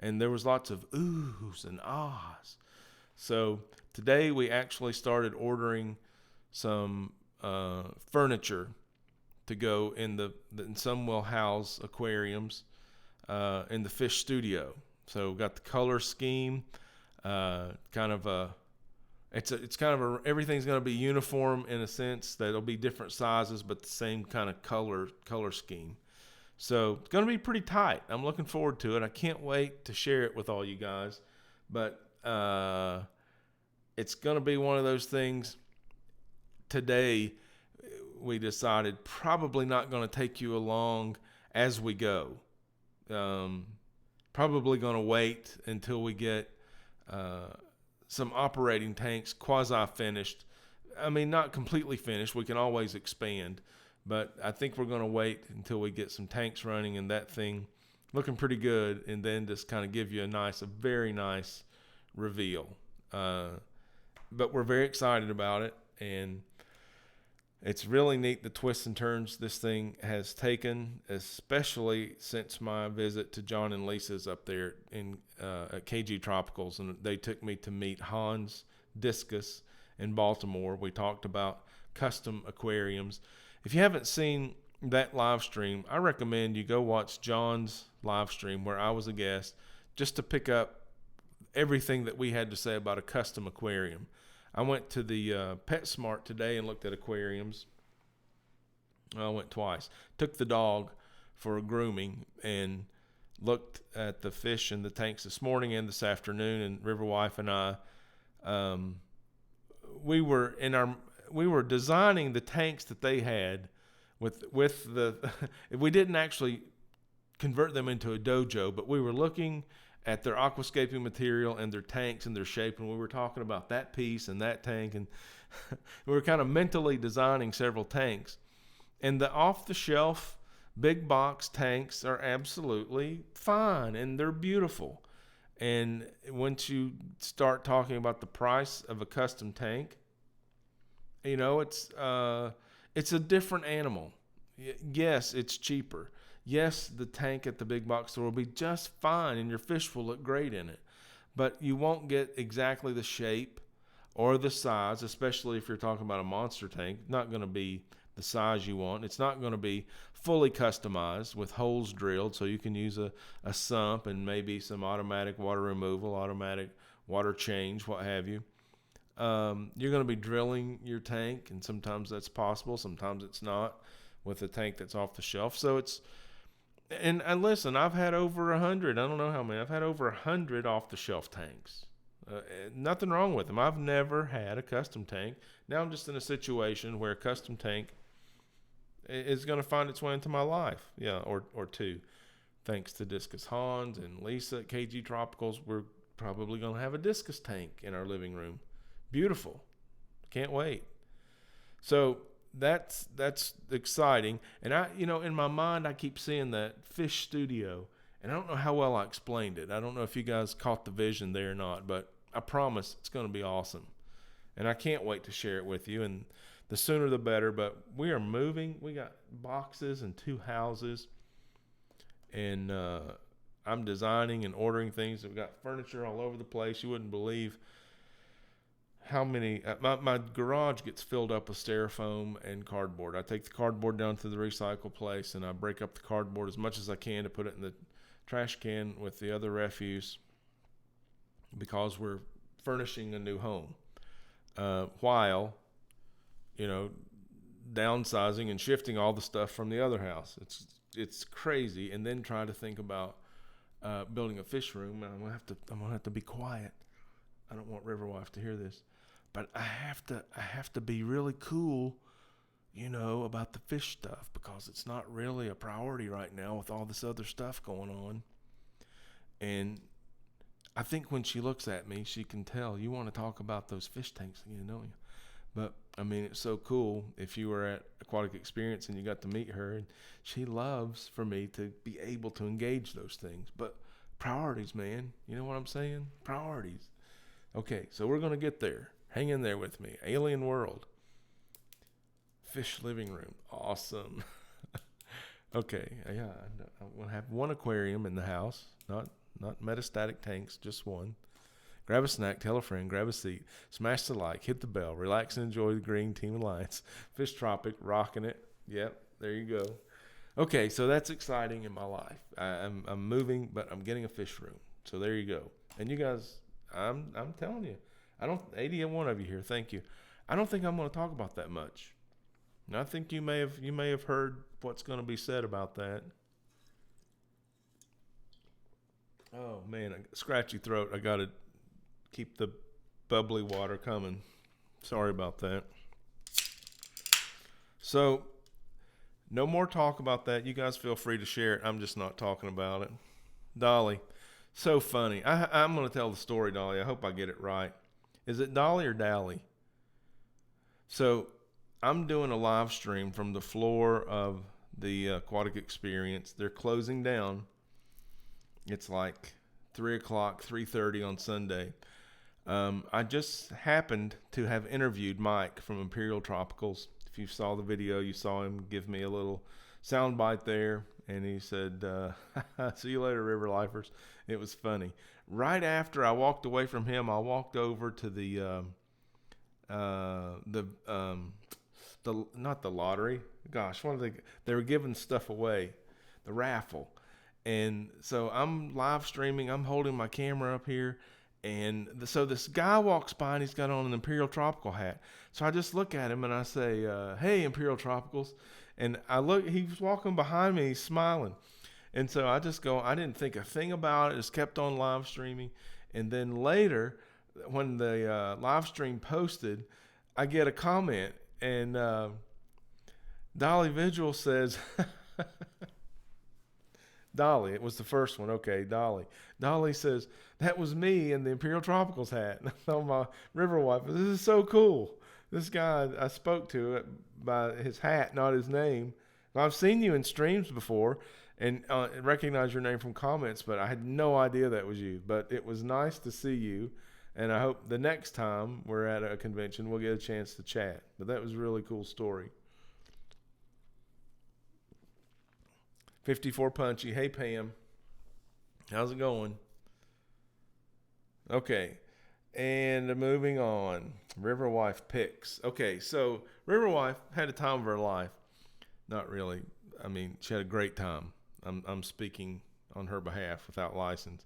And there was lots of oohs and ahs. So today we actually started ordering some furniture to go in some will house aquariums in the fish studio. So we've got the color scheme, everything's going to be uniform in a sense that it'll be different sizes, but the same kind of color scheme. So it's going to be pretty tight. I'm looking forward to it. I can't wait to share it with all you guys. But it's going to be one of those things. Today, we decided probably not going to take you along as we go. Probably going to wait until we get some operating tanks quasi-finished. I mean, not completely finished. We can always expand. But I think we're going to wait until we get some tanks running and that thing looking pretty good, and then just kind of give you a very nice reveal. But we're very excited about it, and it's really neat the twists and turns this thing has taken, especially since my visit to John and Lisa's up there at KGTropicals, and they took me to meet Hans Discus in Baltimore. We talked about custom aquariums. If you haven't seen that live stream, I recommend you go watch John's live stream where I was a guest, just to pick up everything that we had to say about a custom aquarium. I went to the PetSmart today and looked at aquariums. I went twice. Took the dog for a grooming and looked at the fish in the tanks this morning and this afternoon. And Riverwife and I, we were designing the tanks that they had with the. We didn't actually convert them into a dojo, but we were looking at their aquascaping material and their tanks and their shape, and we were talking about that piece and that tank, and we were kind of mentally designing several tanks. And the off-the-shelf big box tanks are absolutely fine, and they're beautiful. And once you start talking about the price of a custom tank, it's a different animal. Yes, it's cheaper. Yes, the tank at the big box store will be just fine and your fish will look great in it. But you won't get exactly the shape or the size, especially if you're talking about a monster tank. Not going to be the size you want. It's not going to be fully customized with holes drilled, so you can use a sump and maybe some automatic water removal, automatic water change, what have you. You're going to be drilling your tank, and sometimes that's possible, sometimes it's not with a tank that's off the shelf. So and listen, I've had over 100, I don't know how many, I've had over 100 off-the-shelf tanks. Nothing wrong with them. I've never had a custom tank. Now I'm just in a situation where a custom tank is going to find its way into my life. Yeah, or two. Thanks to Discus Hans and Lisa at KGTropicals, we're probably going to have a discus tank in our living room. Beautiful. Can't wait. So that's exciting. And in my mind, I keep seeing that fish studio, and I don't know how well I explained it. I don't know if you guys caught the vision there or not, but I promise it's going to be awesome. And I can't wait to share it with you. And the sooner the better. But we are moving. We got boxes and 2 houses, and I'm designing and ordering things. We've got furniture all over the place. You wouldn't believe how many. My garage gets filled up with styrofoam and cardboard. I take the cardboard down to the recycle place, and I break up the cardboard as much as I can to put it in the trash can with the other refuse, because we're furnishing a new home, while, downsizing and shifting all the stuff from the other house. It's crazy. And then try to think about building a fish room. I'm gonna have to be quiet. I don't want Riverwife to hear this, but I have to be really cool, about the fish stuff, because it's not really a priority right now with all this other stuff going on. And I think when she looks at me, she can tell, you want to talk about those fish tanks again, don't you? But I mean, it's so cool. If you were at Aquatic Experience and you got to meet her, and she loves for me to be able to engage those things. But priorities, man. You know what I'm saying? Priorities. Okay, so we're going to get there. Hang in there with me. Alien world. Fish living room. Awesome. Okay, yeah, I will have one aquarium in the house, not metastatic tanks, just one. Grab a snack, tell a friend, grab a seat, smash the like, hit the bell, relax and enjoy the Green Team Alliance. Fish Tropic, rocking it. Yep, there you go. Okay, so that's exciting in my life. I'm moving, but I'm getting a fish room. So there you go. And you guys, I'm telling you, 81 of you here, thank you. I don't think I'm going to talk about that much. And I think you may have heard what's going to be said about that. Oh man, scratchy throat. I got to keep the bubbly water coming. Sorry about that. So, no more talk about that. You guys feel free to share it. I'm just not talking about it. Dolly, so funny. I'm going to tell the story, Dolly. I hope I get it right. Is it Dolly or Dally? So, I'm doing a live stream from the floor of the Aquatic Experience. They're closing down. It's like 3 o'clock, 3:30 on Sunday. I just happened to have interviewed Mike from Imperial Tropicals. If you saw the video, you saw him give me a little sound bite there. And he said, see you later, River Lifers. It was funny. Right after I walked away from him, I walked over to the not the lottery. Gosh, they were giving stuff away, the raffle. And so I'm live streaming. I'm holding my camera up here. And so this guy walks by and he's got on an Imperial Tropical hat. So I just look at him and I say, hey, Imperial Tropicals. And I look, he's walking behind me, he's smiling. And so I just go, I didn't think a thing about it, just kept on live streaming. And then later, when the live stream posted, I get a comment. And Dolly Vigil says, Dolly, it was the first one. Okay, Dolly. Dolly says, that was me in the Imperial Tropicals hat. And I told my river wife, this is so cool. This guy, I spoke to it by his hat, not his name. I've seen you in streams before and recognize your name from comments, but I had no idea that was you. But it was nice to see you. And I hope the next time we're at a convention, we'll get a chance to chat. But that was a really cool story. 54 Punchy. Hey, Pam. How's it going? Okay. And moving on. Riverwife picks. Okay, so Riverwife had a time of her life. Not really. I mean, she had a great time. I'm speaking on her behalf without license.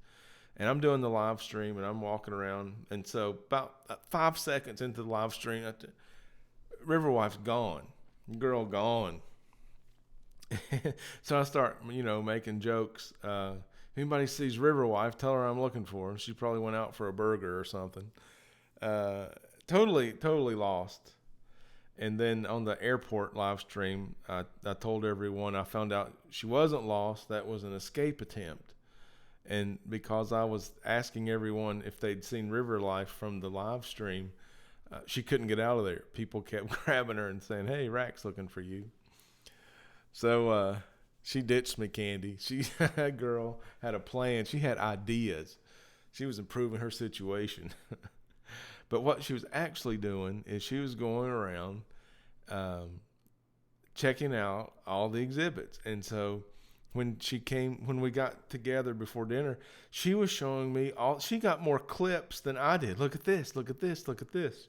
And I'm doing the live stream, and I'm walking around. And so about 5 seconds into the live stream, Riverwife's gone. Girl gone. So I start, making jokes. If anybody sees Riverwife, tell her I'm looking for her. She probably went out for a burger or something. Totally lost. And then on the airport live stream, I told everyone I found out she wasn't lost. That was an escape attempt. And because I was asking everyone if they'd seen River Life from the live stream, she couldn't get out of there. People kept grabbing her and saying, hey, Rack's looking for you. So she ditched me, Candy. That girl had a plan. She had ideas. She was improving her situation. But what she was actually doing is she was going around checking out all the exhibits. And so when we got together before dinner, she was showing me she got more clips than I did. Look at this, look at this, look at this.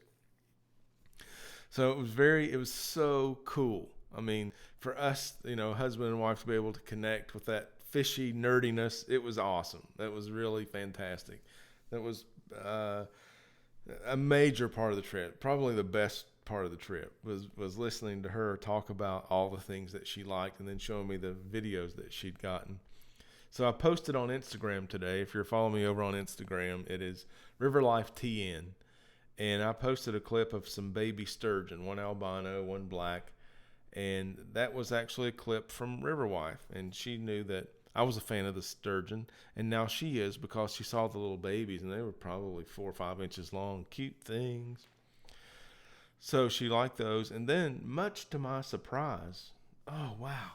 So it was so cool. I mean, for us, husband and wife to be able to connect with that fishy nerdiness, it was awesome. That was really fantastic. That was a major part of the trip. Probably the best part of the trip was listening to her talk about all the things that she liked and then showing me the videos that she'd gotten. So I posted on Instagram today. If you're following me over on Instagram, it is RiverLifeTN. And I posted a clip of some baby sturgeon, one albino, one black. And that was actually a clip from Riverwife. And she knew that I was a fan of the sturgeon. And now she is, because she saw the little babies. And they were probably 4 or 5 inches long. Cute things. So she liked those. And then, much to my surprise, oh, wow.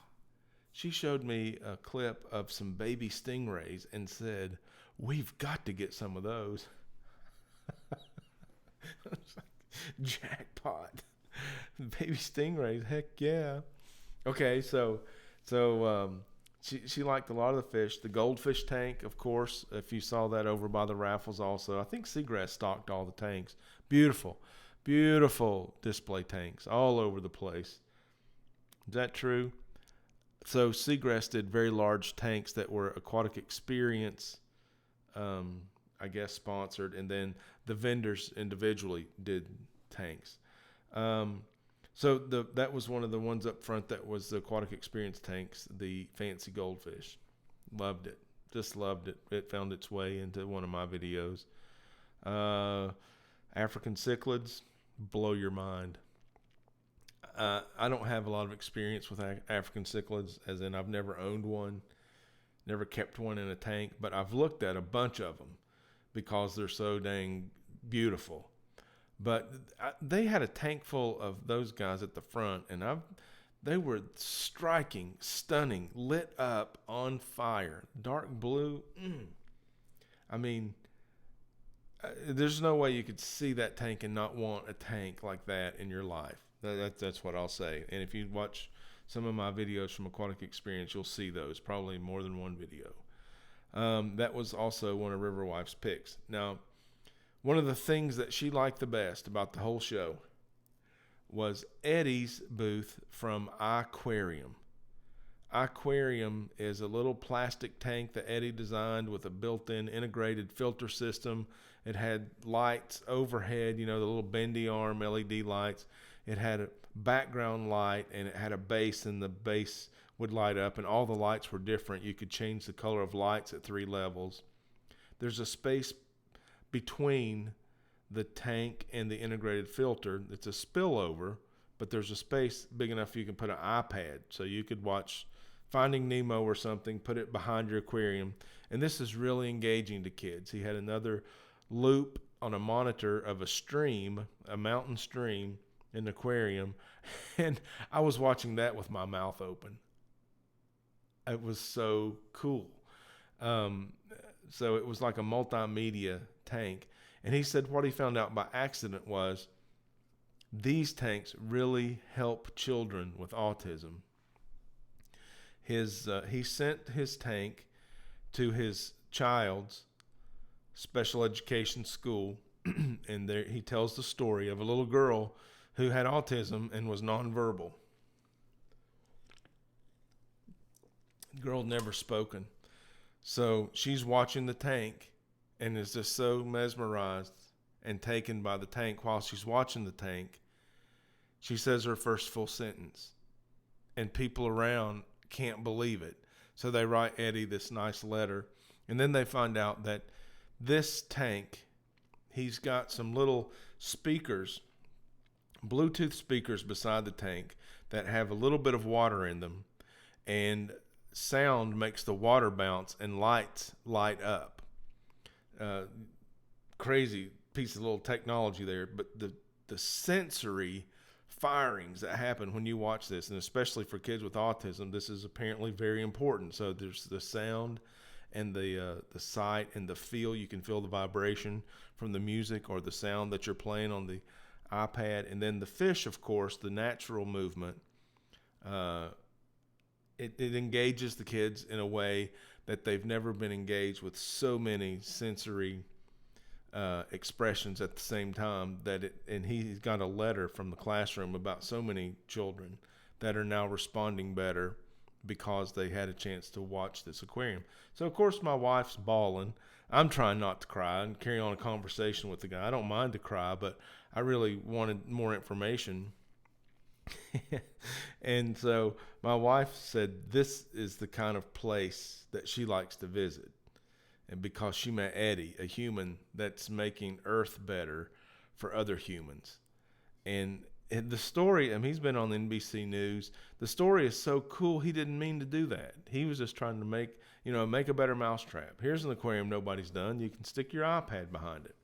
She showed me a clip of some baby stingrays and said, "We've got to get some of those." I was like, jackpot. Baby stingrays, heck yeah. Okay, so she liked a lot of the fish. The goldfish tank, of course, if you saw that over by the raffles also. I think Seagrass stocked all the tanks. Beautiful, beautiful display tanks all over the place. Is that true? So Seagrass did very large tanks that were Aquatic Experience, I guess, sponsored, and then the vendors individually did tanks. So that was one of the ones up front that was the Aquatic Experience tanks, the fancy goldfish. Loved it. Just loved it. It found its way into one of my videos. African cichlids, blow your mind. I don't have a lot of experience with African cichlids, as in I've never owned one, never kept one in a tank, but I've looked at a bunch of them because they're so dang beautiful. But they had a tank full of those guys at the front, and they were striking, stunning, lit up, on fire, dark blue. I mean, there's no way you could see that tank and not want a tank like that in your life. That's what I'll say. And if you watch some of my videos from Aquatic Experience, you'll see those, probably more than one video. That was also one of Riverwife's picks. Now, one of the things that she liked the best about the whole show was Eddie's booth from Aquarium. Aquarium is a little plastic tank that Eddie designed with a built-in integrated filter system. It had lights overhead, the little bendy arm LED lights. It had a background light, and it had a base, and the base would light up, and all the lights were different. You could change the color of lights at 3 levels. There's a space between the tank and the integrated filter. It's a spillover, but there's a space big enough you can put an iPad, so you could watch Finding Nemo or something, put it behind your aquarium. And this is really engaging to kids. He had another loop on a monitor of a mountain stream, in the aquarium, and I was watching that with my mouth open. It was so cool. So it was like a multimedia tank. And he said what he found out by accident was these tanks really help children with autism. He sent his tank to his child's special education school, and there he tells the story of a little girl who had autism and was nonverbal. The girl had never spoken. So she's watching the tank and is just so mesmerized and taken by the tank. While she's watching the tank, she says her first full sentence, and people around can't believe it. So they write Eddie this nice letter, and then they find out that this tank, he's got some little speakers, Bluetooth speakers beside the tank that have a little bit of water in them, and sound makes the water bounce and lights light up. Crazy piece of little technology there, but the sensory firings that happen when you watch this, and especially for kids with autism, this is apparently very important. So there's the sound and the sight and the feel. You can feel the vibration from the music or the sound that you're playing on the iPad. And then the fish, of course, the natural movement, it engages the kids in a way that they've never been engaged with so many sensory expressions at the same time and he's got a letter from the classroom about so many children that are now responding better because they had a chance to watch this aquarium. So of course my wife's bawling. I'm trying not to cry and carry on a conversation with the guy. I don't mind to cry, but I really wanted more information. And so my wife said this is the kind of place that she likes to visit. And because she met Eddie, a human that's making Earth better for other humans. And the story, he's been on NBC News. The story is so cool, he didn't mean to do that. He was just trying to make a better mousetrap. Here's an aquarium nobody's done. You can stick your iPad behind it.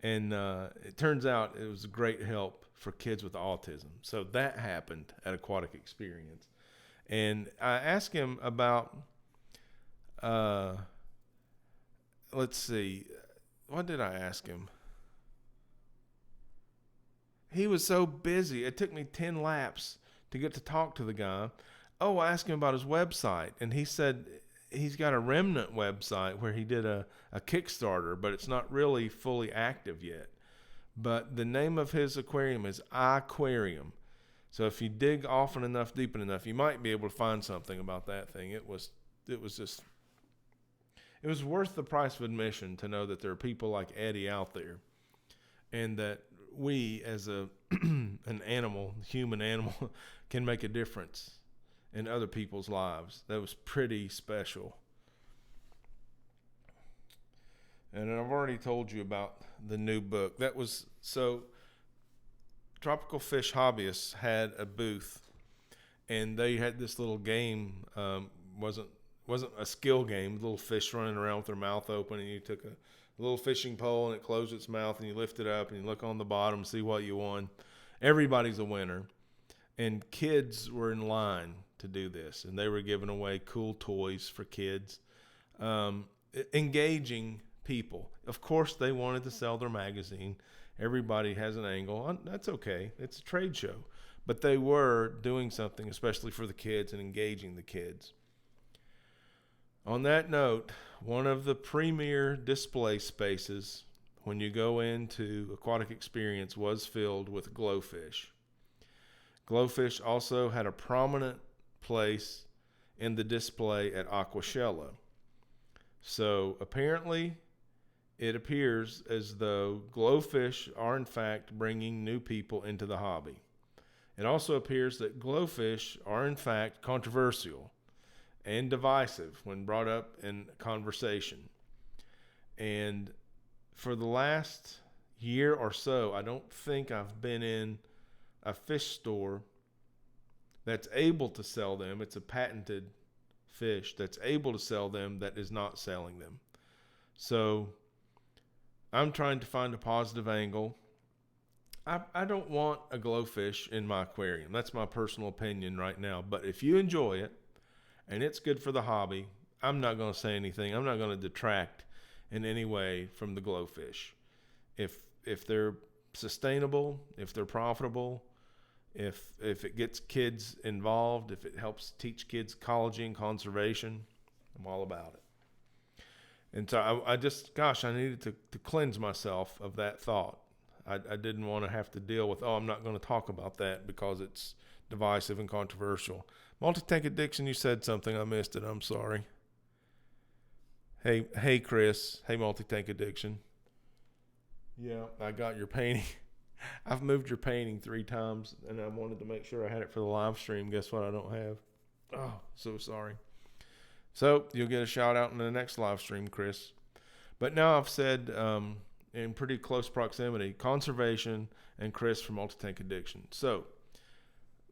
And it turns out it was a great help for kids with autism. So that happened at Aquatic Experience. And I asked him about, let's see, what did I ask him? He was so busy. It took me 10 laps to get to talk to the guy. Oh, I asked him about his website, and he said he's got a remnant website where he did a Kickstarter, but it's not really fully active yet. But the name of his aquarium is Aquarium. So if you dig often enough, deep enough, you might be able to find something about that thing. It was worth the price of admission to know that there are people like Eddie out there, and that we as an human animal, can make a difference in other people's lives. That was pretty special. And I've already told you about the new book. Tropical Fish Hobbyists had a booth, and they had this little game, wasn't a skill game, little fish running around with their mouth open, and you took a little fishing pole and it closed its mouth and you lift it up and you look on the bottom, see what you won. Everybody's a winner. And kids were in line to do this, and they were giving away cool toys for kids, engaging people. Of course, they wanted to sell their magazine. Everybody has an angle. That's okay. It's a trade show. But they were doing something, especially for the kids, and engaging the kids. On that note, one of the premier display spaces when you go into Aquatic Experience was filled with glowfish. Glowfish also had a prominent place in the display at Aquashella. So apparently, it appears as though glowfish are in fact bringing new people into the hobby. It also appears that glowfish are in fact controversial and divisive when brought up in conversation. And for the last year or so, I don't think I've been in a fish store that's able to sell them. It's a patented fish that's able to sell them that is not selling them. So I'm trying to find a positive angle. I don't want a glowfish in my aquarium. That's my personal opinion right now. But if you enjoy it and it's good for the hobby, I'm not going to say anything. I'm not going to detract in any way from the glowfish. If they're sustainable, if they're profitable, if it gets kids involved, if it helps teach kids ecology and conservation, I'm all about it. And so I needed to cleanse myself of that thought. I didn't want to have to deal with, I'm not going to talk about that because it's divisive and controversial. Multi-tank addiction, you said something. I missed it. I'm sorry. Hey, Chris. Hey, multi-tank addiction. Yeah, I got your painting. I've moved your painting 3 times, and I wanted to make sure I had it for the live stream. Guess what? I don't have. Oh, so sorry. So you'll get a shout out in the next live stream, Chris. But now I've said in pretty close proximity, conservation and Chris from Multi-Tank Addiction. So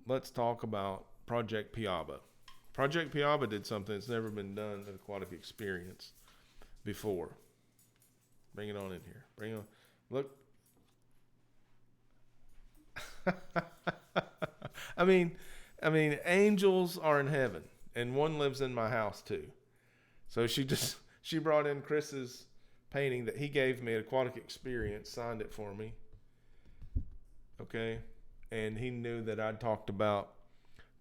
let's talk about Project Piaba. Project Piaba did something that's never been done at Aquatic Experience before. Bring it on in here. Bring it on. Look. I mean, angels are in heaven, and one lives in my house too. So she brought in Chris's painting that he gave me at Aquatic Experience, signed it for me. okay? And he knew that I'd talked about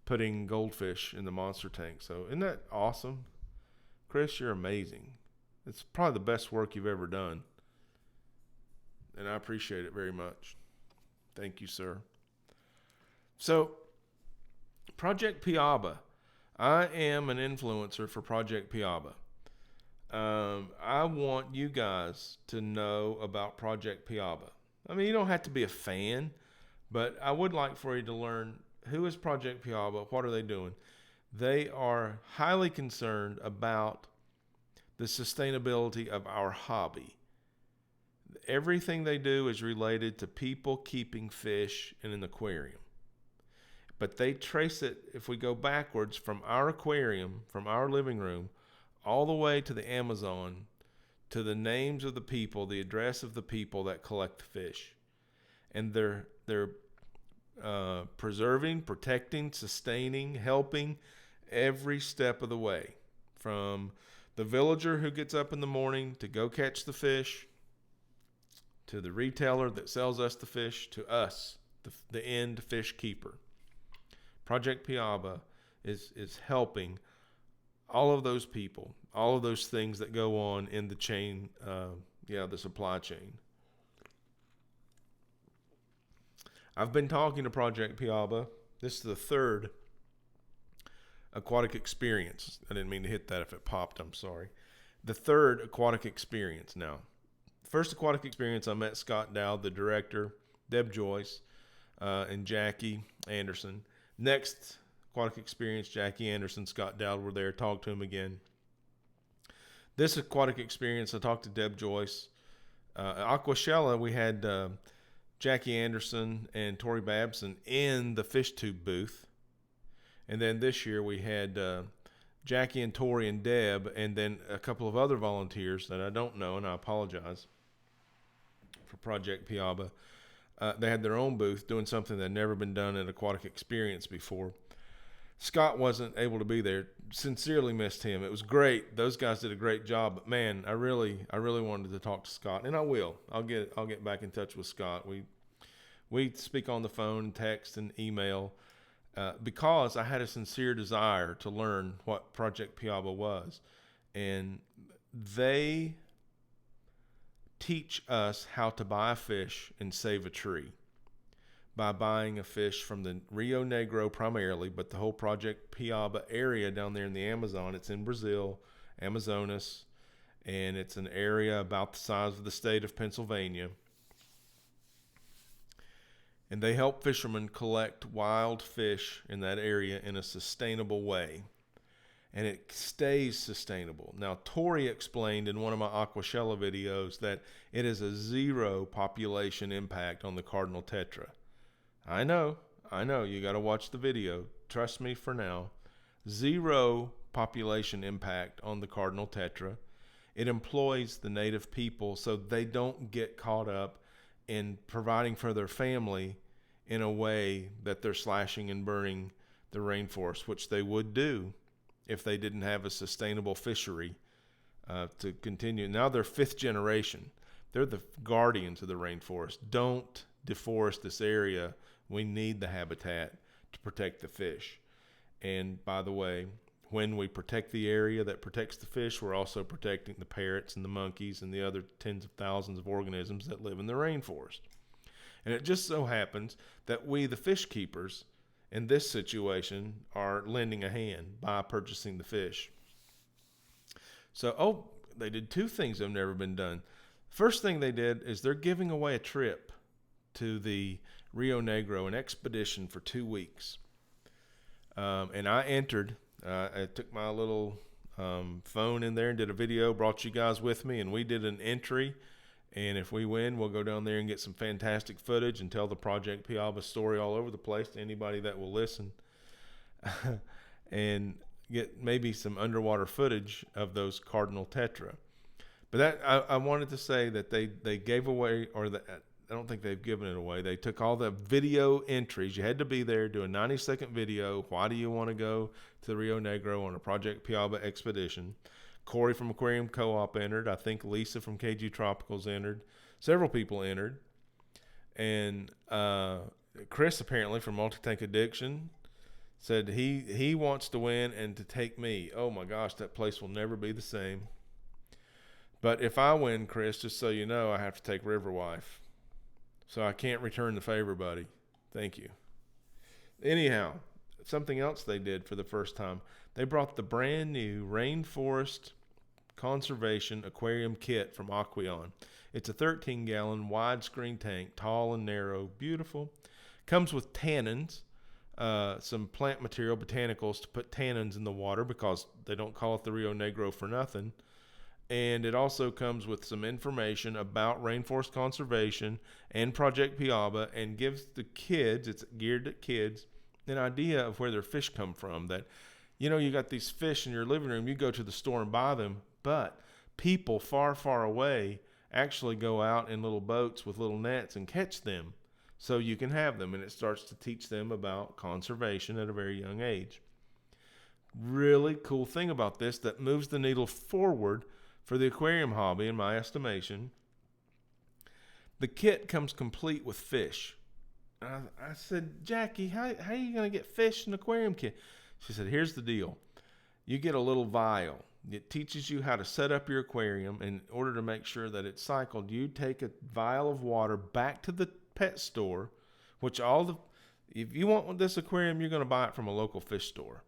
putting goldfish in the monster tank. So isn't that awesome? Chris, you're amazing. It's probably the best work you've ever done. And I appreciate it very much. Thank you, sir. So, Project Piaba. I am an influencer for Project Piaba. I want you guys to know about Project Piaba. I mean, you don't have to be a fan, but I would like for you to learn who is Project Piaba, what are they doing. They are highly concerned about the sustainability of our hobby. Everything they do is related to people keeping fish in an aquarium. But they trace it, if we go backwards, from our aquarium, from our living room, all the way to the Amazon, to the names of the people, the address of the people that collect the fish. And they're preserving, protecting, sustaining, helping every step of the way. From the villager who gets up in the morning to go catch the fish, to the retailer that sells us the fish, to us, the end fish keeper. Project Piaba is helping all of those people, all of those things that go on in the chain, the supply chain. I've been talking to Project Piaba. This is the third aquatic experience. I didn't mean to hit that if it popped, I'm sorry. The third aquatic experience now. First aquatic experience, I met Scott Dowd, the director, Deb Joyce, and Jackie Anderson. Next aquatic experience, Jackie Anderson, Scott Dowd were there, talked to him again. This aquatic experience, I talked to Deb Joyce. Aquashella, we had Jackie Anderson and Tori Babson in the fish tube booth. And then this year we had Jackie and Tori and Deb, and then a couple of other volunteers that I don't know, and I apologize, for Project Piaba. They had their own booth doing something that had never been done at Aquatic Experience before. Scott wasn't able to be there. Sincerely missed him. It was great. Those guys did a great job. But man, I really wanted to talk to Scott, and I will. I'll get back in touch with Scott. We speak on the phone, text, and email because I had a sincere desire to learn what Project Piaba was, and they teach us how to buy a fish and save a tree by buying a fish from the Rio Negro primarily, but the whole Project Piaba area down there in the Amazon. It's in Brazil, Amazonas, and it's an area about the size of the state of Pennsylvania. And they help fishermen collect wild fish in that area in a sustainable way. And it stays sustainable. Now, Tori explained in one of my Aquashella videos that it is a zero population impact on the cardinal tetra. I know, you got to watch the video. Trust me for now. Zero population impact on the cardinal tetra. It employs the native people so they don't get caught up in providing for their family in a way that they're slashing and burning the rainforest, which they would do if they didn't have a sustainable fishery to continue. Now they're fifth generation. They're the guardians of the rainforest. Don't deforest this area. We need the habitat to protect the fish. And by the way, when we protect the area that protects the fish, we're also protecting the parrots and the monkeys and the other tens of thousands of organisms that live in the rainforest. And it just so happens that we, the fish keepers, in this situation, are lending a hand by purchasing the fish. So, they did two things that have never been done. First thing they did is they're giving away a trip to the Rio Negro, an expedition for 2 weeks. And I entered. I took my little phone in there and did a video, brought you guys with me, and we did an entry. And if we win, we'll go down there and get some fantastic footage and tell the Project Piaba story all over the place to anybody that will listen. And get maybe some underwater footage of those cardinal tetra. But that I wanted to say that they gave away, or I don't think they've given it away. They took all the video entries. You had to be there, do a 90-second video. Why do you want to go to the Rio Negro on a Project Piaba expedition? Corey from Aquarium Co-op entered. I think Lisa from KGTropicals entered. Several people entered. And Chris, apparently from Multi-Tank Addiction, said he wants to win and to take me. Oh my gosh, that place will never be the same. But if I win, Chris, just so you know, I have to take Riverwife. So I can't return the favor, buddy. Thank you. Anyhow, something else they did for the first time. They brought the brand new Rainforest Conservation Aquarium Kit from Aqueon. It's a 13-gallon widescreen tank, tall and narrow, beautiful. Comes with tannins, some plant material, botanicals to put tannins in the water because they don't call it the Rio Negro for nothing. And it also comes with some information about rainforest conservation and Project Piaba, and gives the kids, it's geared at kids, an idea of where their fish come from. That, you got these fish in your living room, you go to the store and buy them, but people far, far away actually go out in little boats with little nets and catch them so you can have them. And it starts to teach them about conservation at a very young age. Really cool thing about this that moves the needle forward for the aquarium hobby, in my estimation. The kit comes complete with fish. I said, Jackie, how are you going to get fish in the aquarium kit? She said, here's the deal. You get a little vial. It teaches you how to set up your aquarium. In order to make sure that it's cycled, you take a vial of water back to the pet store, which if you want this aquarium, you're going to buy it from a local fish store.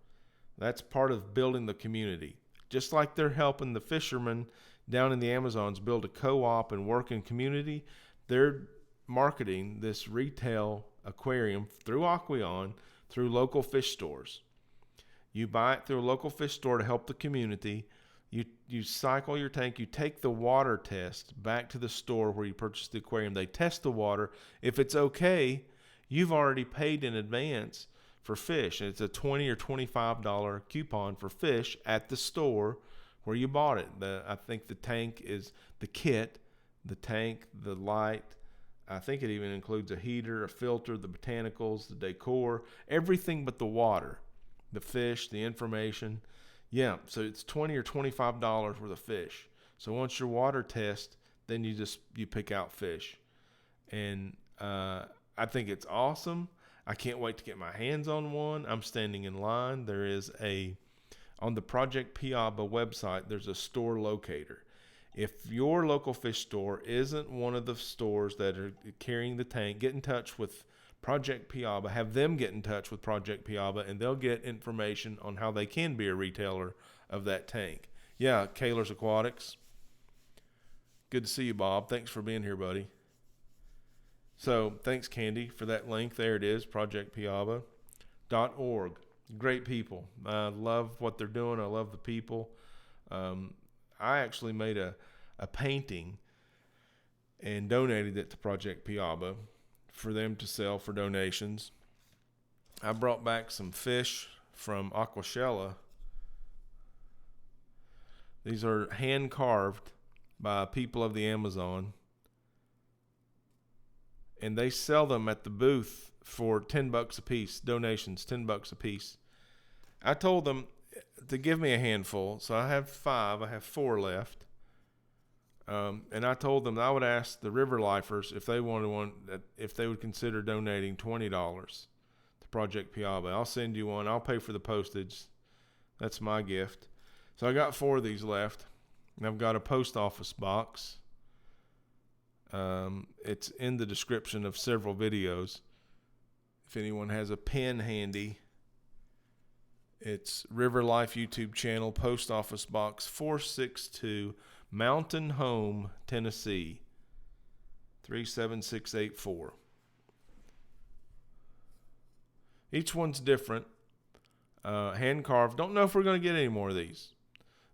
That's part of building the community. Just like they're helping the fishermen down in the Amazons build a co-op and work in community, they're marketing this retail aquarium through Aqueon, through local fish stores. You buy it through a local fish store to help the community. You cycle your tank. You take the water test back to the store where you purchased the aquarium. They test the water. If it's okay, you've already paid in advance for fish. It's a $20 or $25 coupon for fish at the store where you bought it. I think the tank is the kit, the tank, the light. I think it even includes a heater, a filter, the botanicals, the decor, everything but the water, the fish, the information. Yeah, so it's $20 or $25 worth of fish. So once your water test, then you pick out fish. And I think it's awesome. I can't wait to get my hands on one. I'm standing in line. There is on the Project Piaba website, there's a store locator. If your local fish store isn't one of the stores that are carrying the tank, get in touch with Project Piaba. Have them get in touch with Project Piaba, and they'll get information on how they can be a retailer of that tank. Yeah, Kaler's Aquatics. Good to see you, Bob. Thanks for being here, buddy. So thanks, Candy, for that link. There it is, projectpiaba.org. Great people. I love what they're doing. I love the people. I actually made a painting and donated it to Project Piaba for them to sell for donations. I brought back some fish from Aquashella. These are hand carved by people of the Amazon, and they sell them at the booth for $10 a piece. Donations, $10 a piece. I told them to give me a handful, so I have 5. I have 4 left. And I told them that I would ask the River Lifers if they wanted one, if they would consider donating $20 to Project Piaba. I'll send you one. I'll pay for the postage. That's my gift. So I got 4 of these left, and I've got a post office box. It's in the description of several videos. If anyone has a pen handy, it's River Life YouTube channel, Post Office Box 462, Mountain Home, Tennessee, 37684. Each one's different. Hand carved. Don't know if we're going to get any more of these.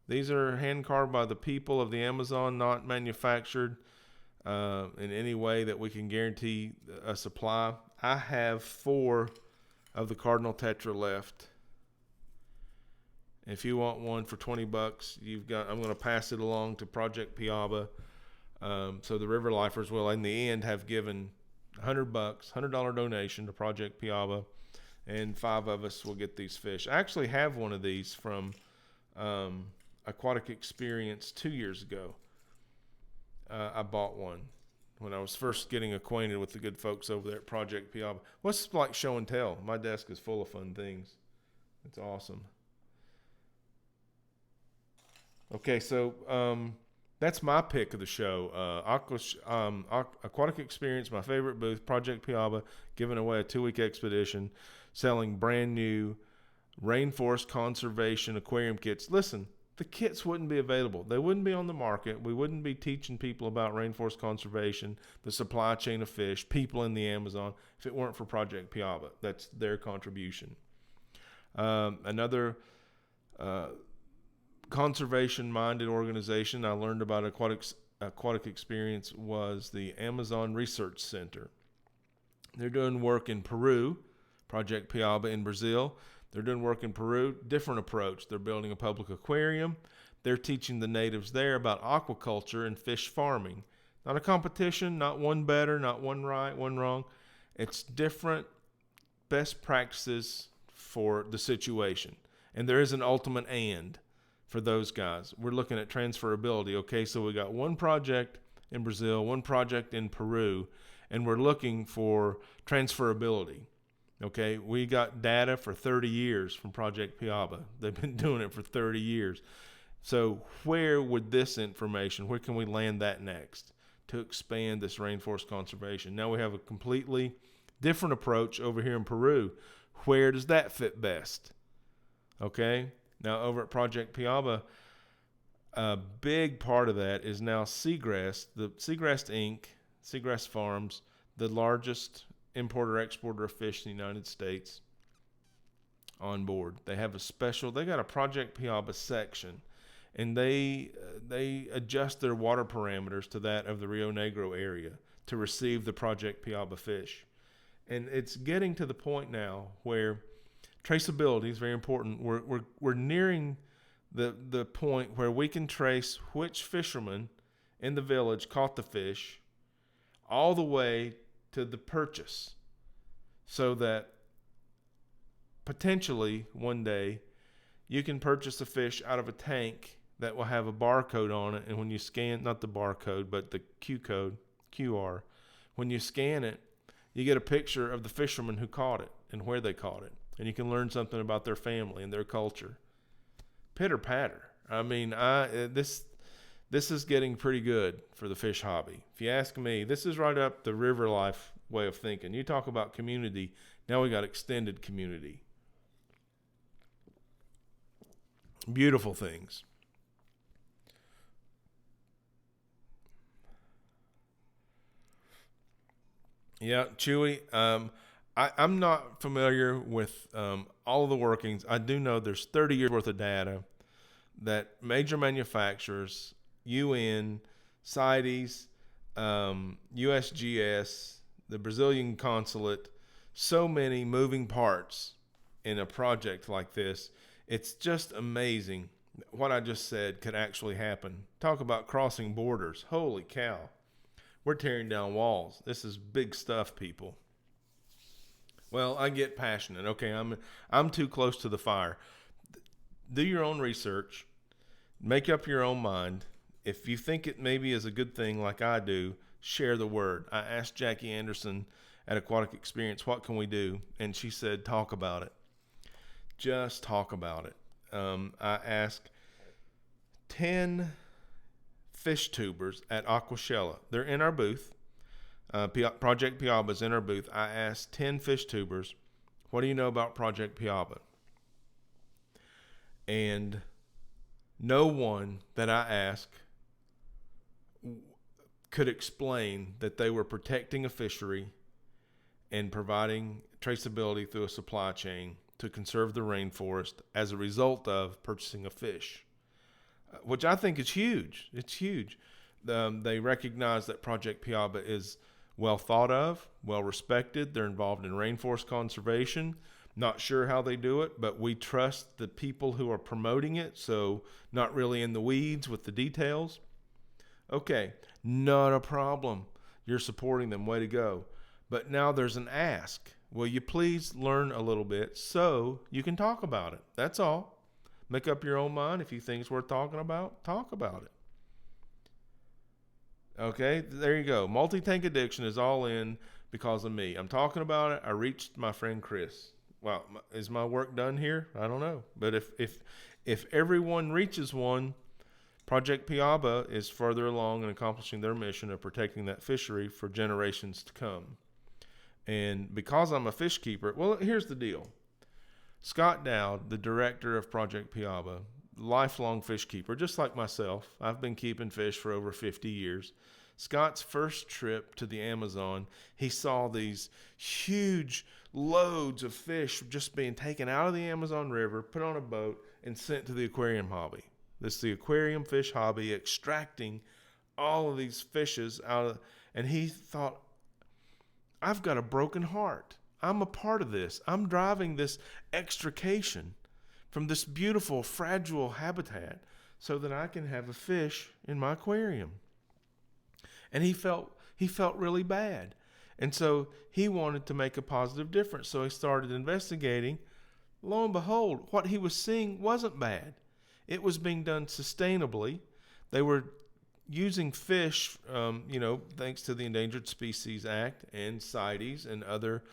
These are hand carved by the people of the Amazon, not manufactured in any way that we can guarantee a supply. I have 4 of the Cardinal Tetra left. If you want one for $20, I'm going to pass it along to Project Piaba. So the River Lifers will, in the end, have given $100, $100 donation to Project Piaba, and 5 of us will get these fish. I actually have one of these from Aquatic Experience 2 years ago. I bought one. when I was first getting acquainted with the good folks over there at Project Piaba. What's like show and tell? My desk is full of fun things. It's awesome. Okay, so that's my pick of the show. Aquatic Experience, my favorite booth, Project Piaba, giving away a 2-week expedition, selling brand new rainforest conservation aquarium kits. Listen, the kits wouldn't be available. They wouldn't be on the market. We wouldn't be teaching people about rainforest conservation, the supply chain of fish, people in the Amazon, if it weren't for Project Piaba. That's their contribution. Another conservation-minded organization I learned about Aquatic Experience was the Amazon Research Center. They're doing work in Peru, Project Piaba in Brazil. They're doing work in Peru, different approach. They're building a public aquarium. They're teaching the natives there about aquaculture and fish farming. Not a competition, not one better, not one right, one wrong. It's different best practices for the situation. And there is an ultimate and for those guys. We're looking at transferability. Okay, so we got one project in Brazil, one project in Peru, and we're looking for transferability. Okay, we got data for 30 years from Project Piaba. They've been doing it for 30 years. So where would this information, where can we land that next to expand this rainforest conservation? Now we have a completely different approach over here in Peru. Where does that fit best? Okay, now over at Project Piaba, a big part of that is now Seagrass, the Seagrass Inc., Seagrass Farms, the largest importer-exporter of fish in the United States, on board. They have they got a Project Piaba section, and they adjust their water parameters to that of the Rio Negro area to receive the Project Piaba fish. And it's getting to the point now where traceability is very important. We're nearing the point where we can trace which fisherman in the village caught the fish all the way to the purchase, so that potentially one day you can purchase a fish out of a tank that will have a barcode on it, and when you scan, not the barcode, but the QR, when you scan it, you get a picture of the fisherman who caught it and where they caught it, and you can learn something about their family and their culture. Pitter patter. I mean, this is getting pretty good for the fish hobby. If you ask me, this is right up the river life way of thinking. You talk about community, now we got extended community. Beautiful things. Yeah, Chewy, I'm not familiar with all of the workings. I do know there's 30 years worth of data that major manufacturers, UN, CITES, USGS, the Brazilian consulate, so many moving parts in a project like this. It's just amazing what I just said could actually happen. Talk about crossing borders. Holy cow. We're tearing down walls. This is big stuff, people. Well, I get passionate. Okay, I'm too close to the fire. Do your own research. Make up your own mind. If you think it maybe is a good thing like I do, share the word. I asked Jackie Anderson at Aquatic Experience, what can we do? And she said, talk about it. Just talk about it. I asked 10 fish tubers at Aquashella. They're in our booth. Project Piaba is in our booth. I asked 10 fish tubers, what do you know about Project Piaba? And no one that I asked could explain that they were protecting a fishery and providing traceability through a supply chain to conserve the rainforest as a result of purchasing a fish, which I think is huge. It's huge. They recognize that Project Piaba is well thought of, well respected. They're involved in rainforest conservation. Not sure how they do it, but we trust the people who are promoting it, so not really in the weeds with the details. Okay, not a problem. You're supporting them. Way to go. But now there's an ask. Will you please learn a little bit so you can talk about it? That's all. Make up your own mind. If you think it's worth talking about, talk about it. Okay, there you go. Multi-tank addiction is all in because of me. I'm talking about it. I reached my friend Chris. Wow, is my work done here? I don't know. But if everyone reaches one, Project Piaba is further along in accomplishing their mission of protecting that fishery for generations to come. And because I'm a fish keeper, well, here's the deal. Scott Dowd, the director of Project Piaba, lifelong fish keeper, just like myself. I've been keeping fish for over 50 years. Scott's first trip to the Amazon, he saw these huge loads of fish just being taken out of the Amazon River, put on a boat, and sent to the aquarium hobby. This is the aquarium fish hobby extracting all of these fishes out of, and he thought, I've got a broken heart. I'm a part of this. I'm driving this extrication from this beautiful, fragile habitat so that I can have a fish in my aquarium. And he felt really bad. And so he wanted to make a positive difference. So he started investigating. Lo and behold, what he was seeing wasn't bad. It was being done sustainably. They were using fish, thanks to the Endangered Species Act and CITES and other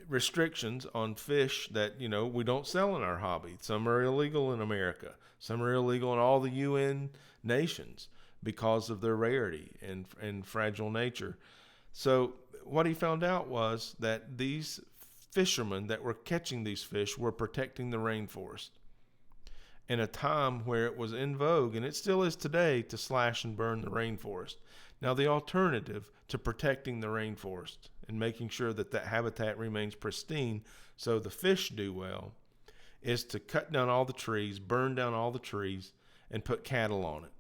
restrictions on fish that, we don't sell in our hobby. Some are illegal in America. Some are illegal in all the UN nations because of their rarity and fragile nature. So what he found out was that these fishermen that were catching these fish were protecting the rainforest in a time where it was in vogue, and it still is today, to slash and burn the rainforest. Now, the alternative to protecting the rainforest and making sure that that habitat remains pristine so the fish do well is to cut down all the trees, burn down all the trees, and put cattle on it.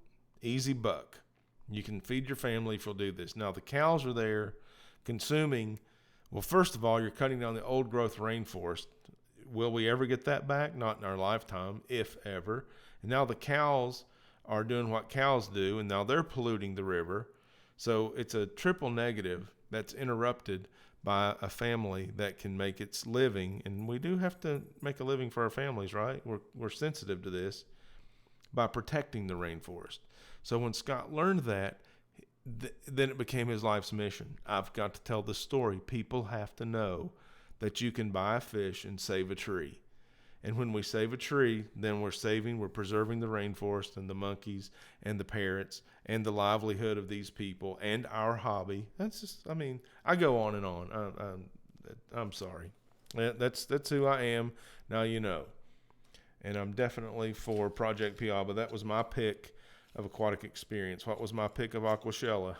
Easy buck. You can feed your family if you'll do this. Now, the cows are there consuming, well, first of all, you're cutting down the old growth rainforest. Will we ever get that back? Not in our lifetime, if ever. And now the cows are doing what cows do, and now they're polluting the river. So it's a triple negative that's interrupted by a family that can make its living. And we do have to make a living for our families, right? We're sensitive to this, by protecting the rainforest. So when Scott learned that, then it became his life's mission. I've got to tell this story. People have to know that you can buy a fish and save a tree. And when we save a tree, then we're preserving the rainforest and the monkeys and the parrots and the livelihood of these people and our hobby. That's just, I go on and on. I'm sorry. That's who I am. Now you know. And I'm definitely for Project Piaba. That was my pick of Aquatic Experience. What was my pick of Aquashella?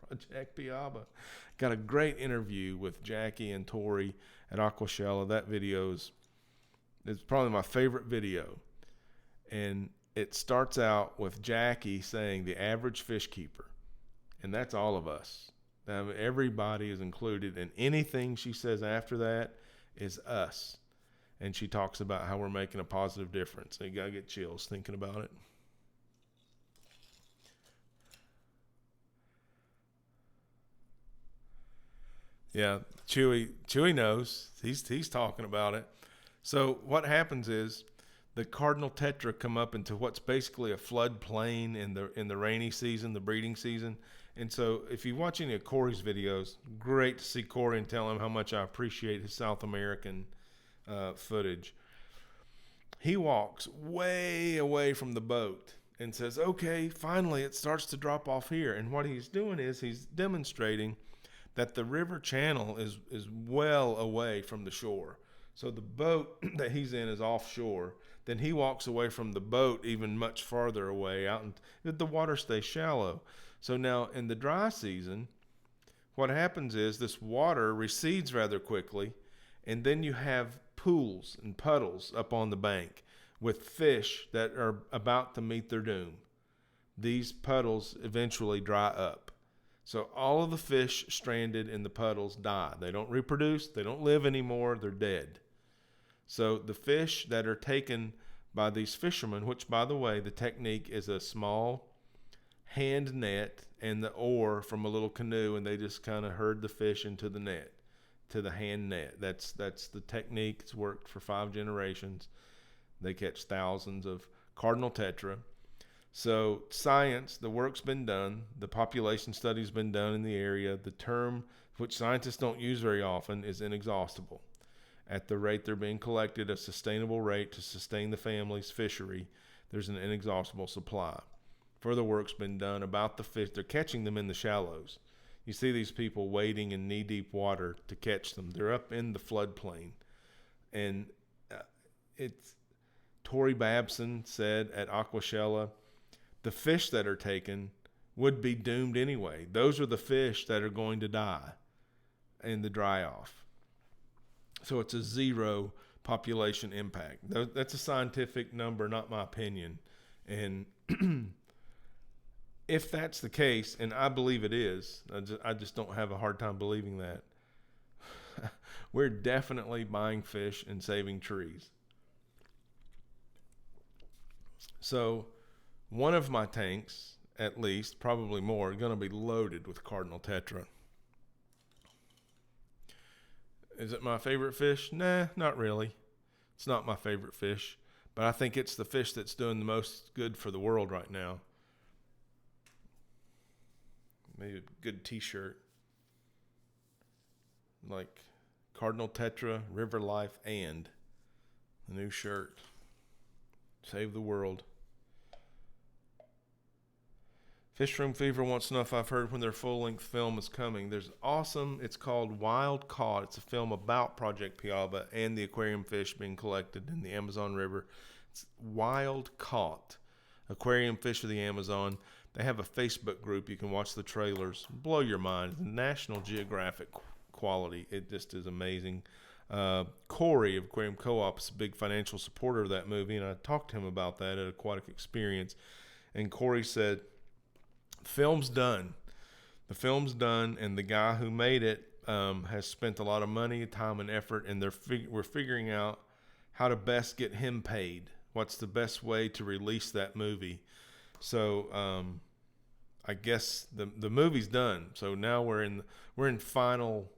Project Piaba. Got a great interview with Jackie and Tori at Aquashella. That video's it's probably my favorite video. And it starts out with Jackie saying the average fish keeper. And that's all of us. Everybody is included. And anything she says after that is us. And she talks about how we're making a positive difference. So you got to get chills thinking about it. Yeah, Chewy knows. He's talking about it. So what happens is the cardinal tetra come up into what's basically a flood plain in the rainy season, the breeding season. And so if you watch any of Corey's videos, great to see Corey and tell him how much I appreciate his South American footage. He walks way away from the boat and says, okay, finally it starts to drop off here. And what he's doing is he's demonstrating that the river channel is well away from the shore. So the boat that he's in is offshore. Then he walks away from the boat even much farther away out, and the water stays shallow. So now in the dry season, what happens is this water recedes rather quickly, and then you have pools and puddles up on the bank with fish that are about to meet their doom. These puddles eventually dry up. So all of the fish stranded in the puddles die. They don't reproduce. They don't live anymore. They're dead. So the fish that are taken by these fishermen, which, by the way, the technique is a small hand net and the oar from a little canoe, and they just kind of herd the fish into the net, to the hand net. That's the technique. It's worked for 5 generations. They catch thousands of cardinal tetra. So science, the work's been done. The population study's been done in the area. The term, which scientists don't use very often, is inexhaustible. At the rate they're being collected, a sustainable rate to sustain the family's fishery, there's an inexhaustible supply. Further work's been done about the fish. They're catching them in the shallows. You see these people wading in knee-deep water to catch them. They're up in the floodplain. And it's Tori Babson said at Aquashella, the fish that are taken would be doomed anyway. Those are the fish that are going to die in the dry-off. So it's a zero population impact. That's a scientific number, not my opinion. And if that's the case, and I believe it is, I just don't have a hard time believing that, we're definitely buying fish and saving trees. So one of my tanks, at least, probably more, are going to be loaded with cardinal tetra. Is it my favorite fish? Nah, not really. It's not my favorite fish, but I think it's the fish that's doing the most good for the world right now. Maybe a good t-shirt. Like Cardinal Tetra, River Life, and the new shirt. Save the world. Fish Room Fever wants to know if I've heard when their full-length film is coming. There's awesome, it's called Wild Caught. It's a film about Project Piaba and the aquarium fish being collected in the Amazon River. It's Wild Caught, aquarium fish of the Amazon. They have a Facebook group. You can watch the trailers. Blow your mind. It's National Geographic quality. It just is amazing. Corey of Aquarium Co-op is a big financial supporter of that movie, and I talked to him about that at Aquatic Experience. And Corey said, the film's done, and the guy who made it has spent a lot of money, time, and effort, and we're figuring out how to best get him paid. What's the best way to release that movie? So I guess the movie's done. So now we're in final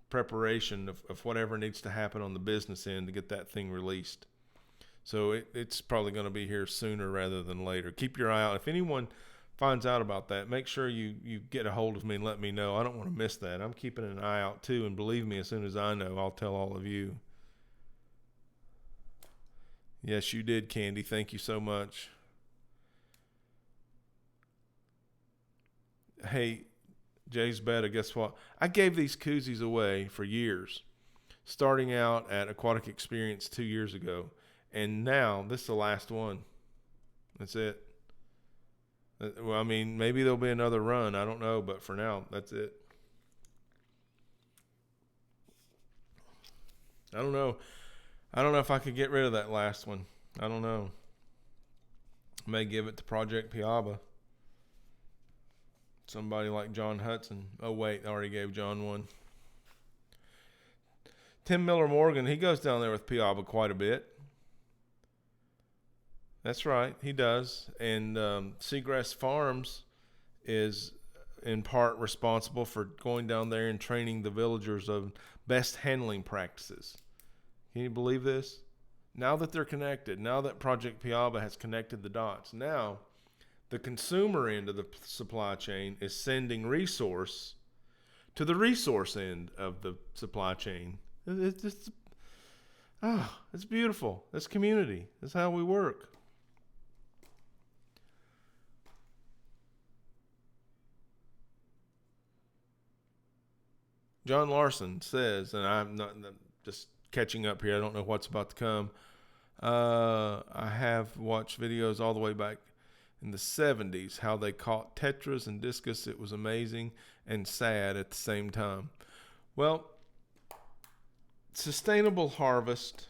preparation of whatever needs to happen on the business end to get that thing released. So it's probably going to be here sooner rather than later. Keep your eye out. If anyone finds out about that, make sure you get a hold of me and let me know. I don't want to miss that. I'm keeping an eye out too, and believe me, as soon as I know, I'll tell all of you. Yes, you did, Candy. Thank you so much. Hey, Jay's Betta, guess what? I gave these koozies away for years, starting out at Aquatic Experience 2 years ago, and now this is the last one. That's it. Well, I mean, maybe there'll be another run. I don't know, but for now, that's it. I don't know. I don't know if I could get rid of that last one. I don't know. I may give it to Project Piaba. Somebody like John Hudson. Oh, wait, I already gave John one. Tim Miller Morgan, he goes down there with Piaba quite a bit. That's right, he does. And Seagrass Farms is in part responsible for going down there and training the villagers of best handling practices. Can you believe this? Now that they're connected, now that Project Piaba has connected the dots, now the consumer end of the supply chain is sending resource to the resource end of the supply chain. It's beautiful. It's community. That's how we work. John Larson says, and I'm not just catching up here, I don't know what's about to come. I have watched videos all the way back in the 70s, how they caught tetras and discus. It was amazing and sad at the same time. Well, sustainable harvest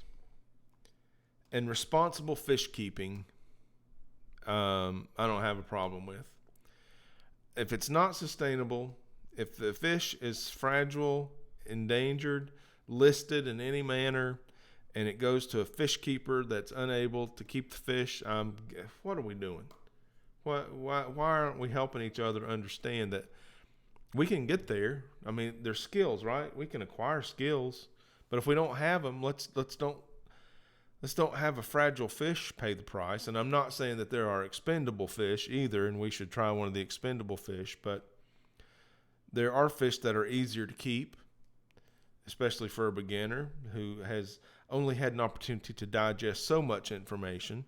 and responsible fish keeping, I don't have a problem with. If it's not sustainable, if the fish is fragile, endangered, listed in any manner, and it goes to a fish keeper that's unable to keep the fish, what are we doing? Why aren't we helping each other understand that we can get there? I mean, there's skills, right? We can acquire skills, but if we don't have them, let's Let's don't have a fragile fish pay the price. And I'm not saying that there are expendable fish either, and we should try one of the expendable fish, but there are fish that are easier to keep, especially for a beginner who has only had an opportunity to digest so much information.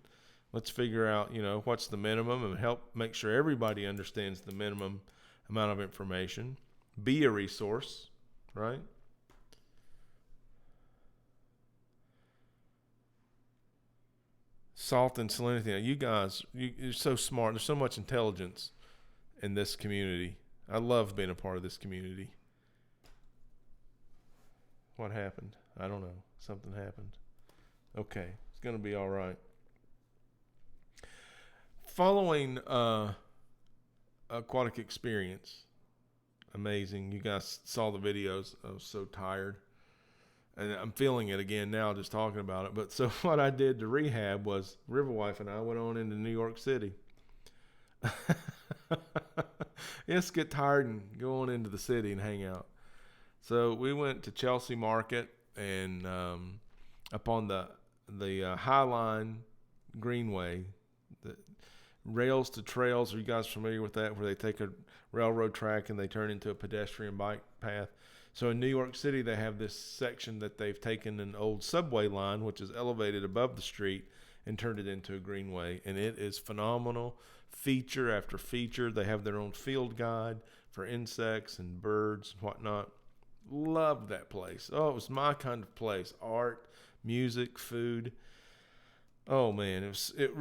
Let's figure out, what's the minimum and help make sure everybody understands the minimum amount of information. Be a resource, right? Salt and salinity. Now, you guys, you're so smart. There's so much intelligence in this community. I love being a part of this community. What happened? I don't know. Something happened. Okay. It's going to be all right. Following Aquatic Experience. Amazing. You guys saw the videos. I was so tired. And I'm feeling it again now just talking about it. But so what I did to rehab was Riverwife and I went on into New York City. Let's get tired and go on into the city and hang out. So we went to Chelsea Market and up on the High Line Greenway, the Rails to Trails. Are you guys familiar with that? Where they take a railroad track and they turn into a pedestrian bike path. So in New York City, they have this section that they've taken an old subway line, which is elevated above the street, and turned it into a greenway. And it is phenomenal. Feature after feature. They have their own field guide for insects and birds and whatnot. Loved that place. Oh, it was my kind of place. Art, music, food. Oh man, it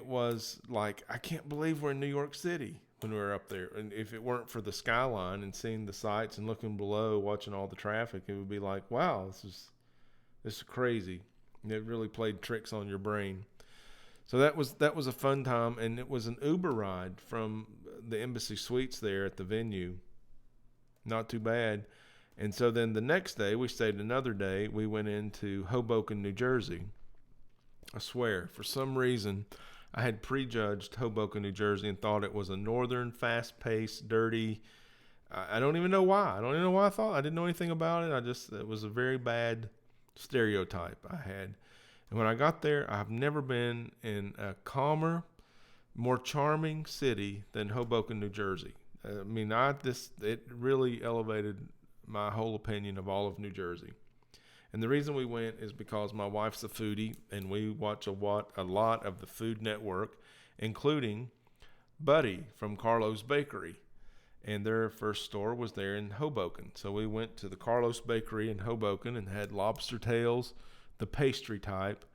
was like, I can't believe we're in New York City when we were up there. And if it weren't for the skyline and seeing the sights and looking below, watching all the traffic, it would be like, wow, this is crazy. And it really played tricks on your brain. So that was a fun time, and it was an Uber ride from the Embassy Suites there at the venue. Not too bad. And so then the next day, we stayed another day. We went into Hoboken, New Jersey. I swear, for some reason, I had prejudged Hoboken, New Jersey, and thought it was a northern, fast-paced, dirty. I don't even know why. I don't even know why I thought. I didn't know anything about it. It was a very bad stereotype I had. And when I got there, I've never been in a calmer, more charming city than Hoboken, New Jersey. I mean, it really elevated my whole opinion of all of New Jersey. And the reason we went is because my wife's a foodie, and we watch a lot of the Food Network, including Buddy from Carlos Bakery. And their first store was there in Hoboken. So we went to the Carlos Bakery in Hoboken and had lobster tails, the pastry type,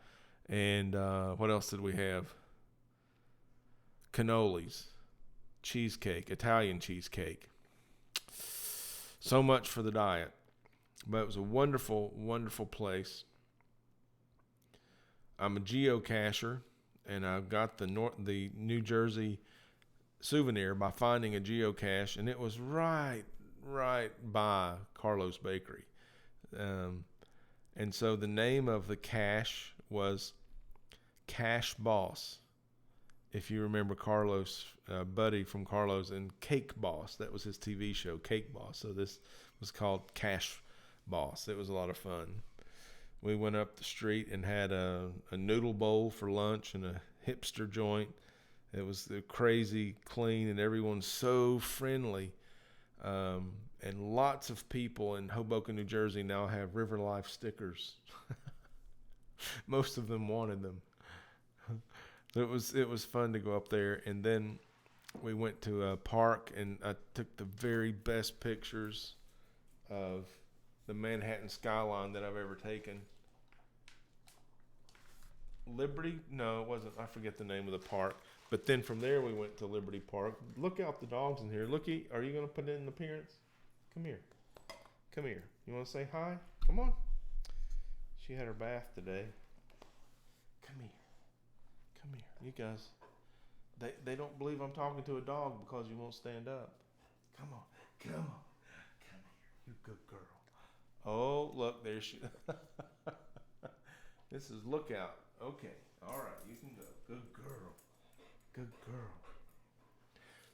and what else did we have? Cannolis, cheesecake, Italian cheesecake. So much for the diet. But it was a wonderful, wonderful place. I'm a geocacher, and I got the New Jersey souvenir by finding a geocache, and it was right by Carlos Bakery. And so the name of the cache was Cache Boss. If you remember Carlos, Buddy from Carlos, and Cake Boss, that was his TV show, Cake Boss. So this was called Cache Boss. It was a lot of fun. We went up the street and had a noodle bowl for lunch and a hipster joint. It was crazy clean, and everyone's so friendly. And lots of people in Hoboken, New Jersey now have River Life stickers. Most of them wanted them. It was fun to go up there. And then we went to a park, and I took the very best pictures of the Manhattan skyline that I've ever taken. Liberty? No, it wasn't. I forget the name of the park. But then from there we went to Liberty Park. Look out the dogs in here. Looky, are you going to put in an appearance? Come here. Come here. You want to say hi? Come on. She had her bath today. Come here. Come here. You guys, they don't believe I'm talking to a dog because you won't stand up. Come on. Come on. Come here. You good girl. Oh, look, there she This is Lookout. Okay. All right. You can go. Good girl. Good girl.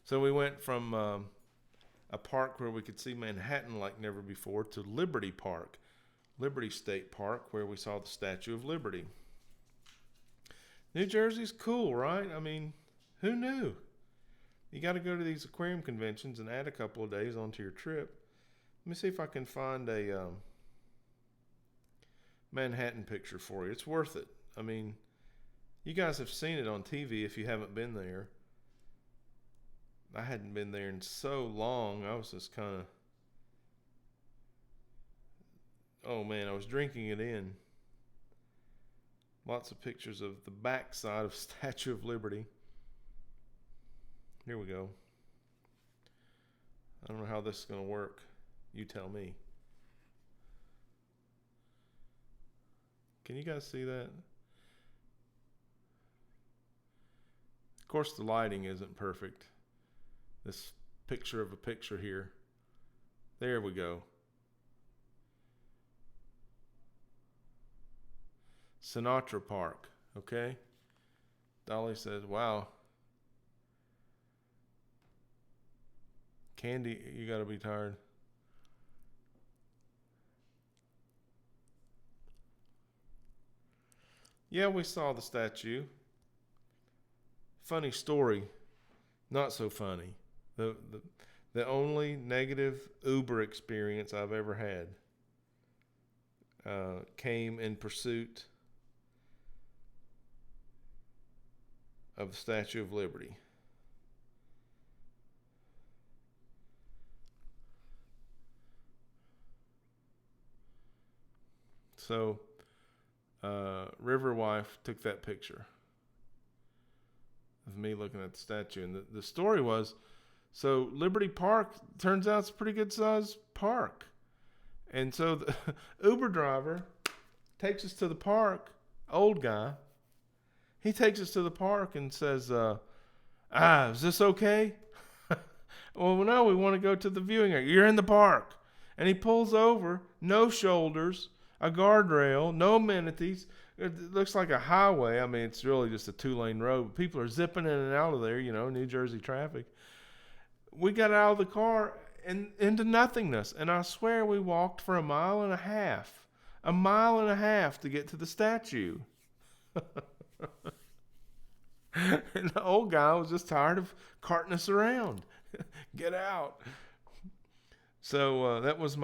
So we went from a park where we could see Manhattan like never before to Liberty Park, Liberty State Park, where we saw the Statue of Liberty. New Jersey's cool, right? I mean, who knew? You got to go to these aquarium conventions and add a couple of days onto your trip. Let me see if I can find a Manhattan picture for you. It's worth it. I mean, you guys have seen it on TV if you haven't been there. I hadn't been there in so long. I was just kind of, oh man, I was drinking it in. Lots of pictures of the backside of Statue of Liberty. Here we go. I don't know how this is going to work. You tell me. Can you guys see that? Of course, the lighting isn't perfect. This picture of a picture here. There we go. Sinatra Park, okay? Dolly says, wow. Candy, you gotta be tired. Yeah, we saw the statue. Funny story. Not so funny. The only negative Uber experience I've ever had came in pursuit of the Statue of Liberty. So, River Wife took that picture of me looking at the statue. And the story was, so Liberty Park, turns out it's a pretty good sized park. And so the Uber driver takes us to the park, old guy. He takes us to the park and says, is this okay? Well, no, we want to go to the viewing area. You're in the park. And he pulls over, no shoulders, a guardrail, no amenities. It looks like a highway. I mean, it's really just a 2-lane road. People are zipping in and out of there, you know, New Jersey traffic. We got out of the car and into nothingness. And I swear we walked for a mile and a half. A mile and a half to get to the statue. And the old guy was just tired of carting us around. Get out. So that was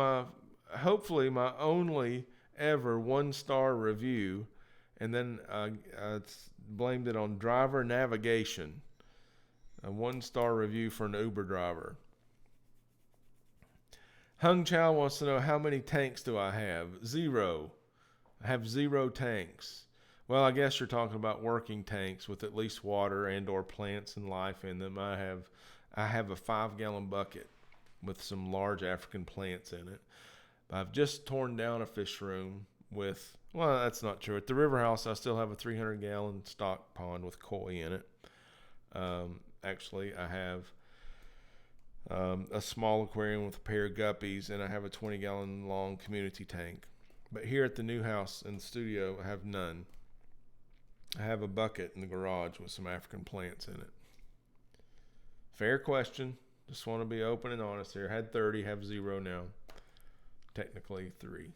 hopefully my only ever 1-star review. And then I blamed it on driver navigation. A 1-star review for an Uber driver. Hung Chow wants to know, how many tanks do I have? 0. I have 0 tanks. Well, I guess you're talking about working tanks with at least water and or plants and life in them. I have a 5-gallon bucket with some large African plants in it. I've just torn down a fish room with, well, that's not true. At the river house, I still have a 300-gallon stock pond with koi in it. Actually, I have a small aquarium with a pair of guppies, and I have a 20-gallon long community tank. But here at the new house in the studio, I have none. I have a bucket in the garage with some African plants in it. Fair question. Just want to be open and honest here. Had 30, have 0 now. Technically 3.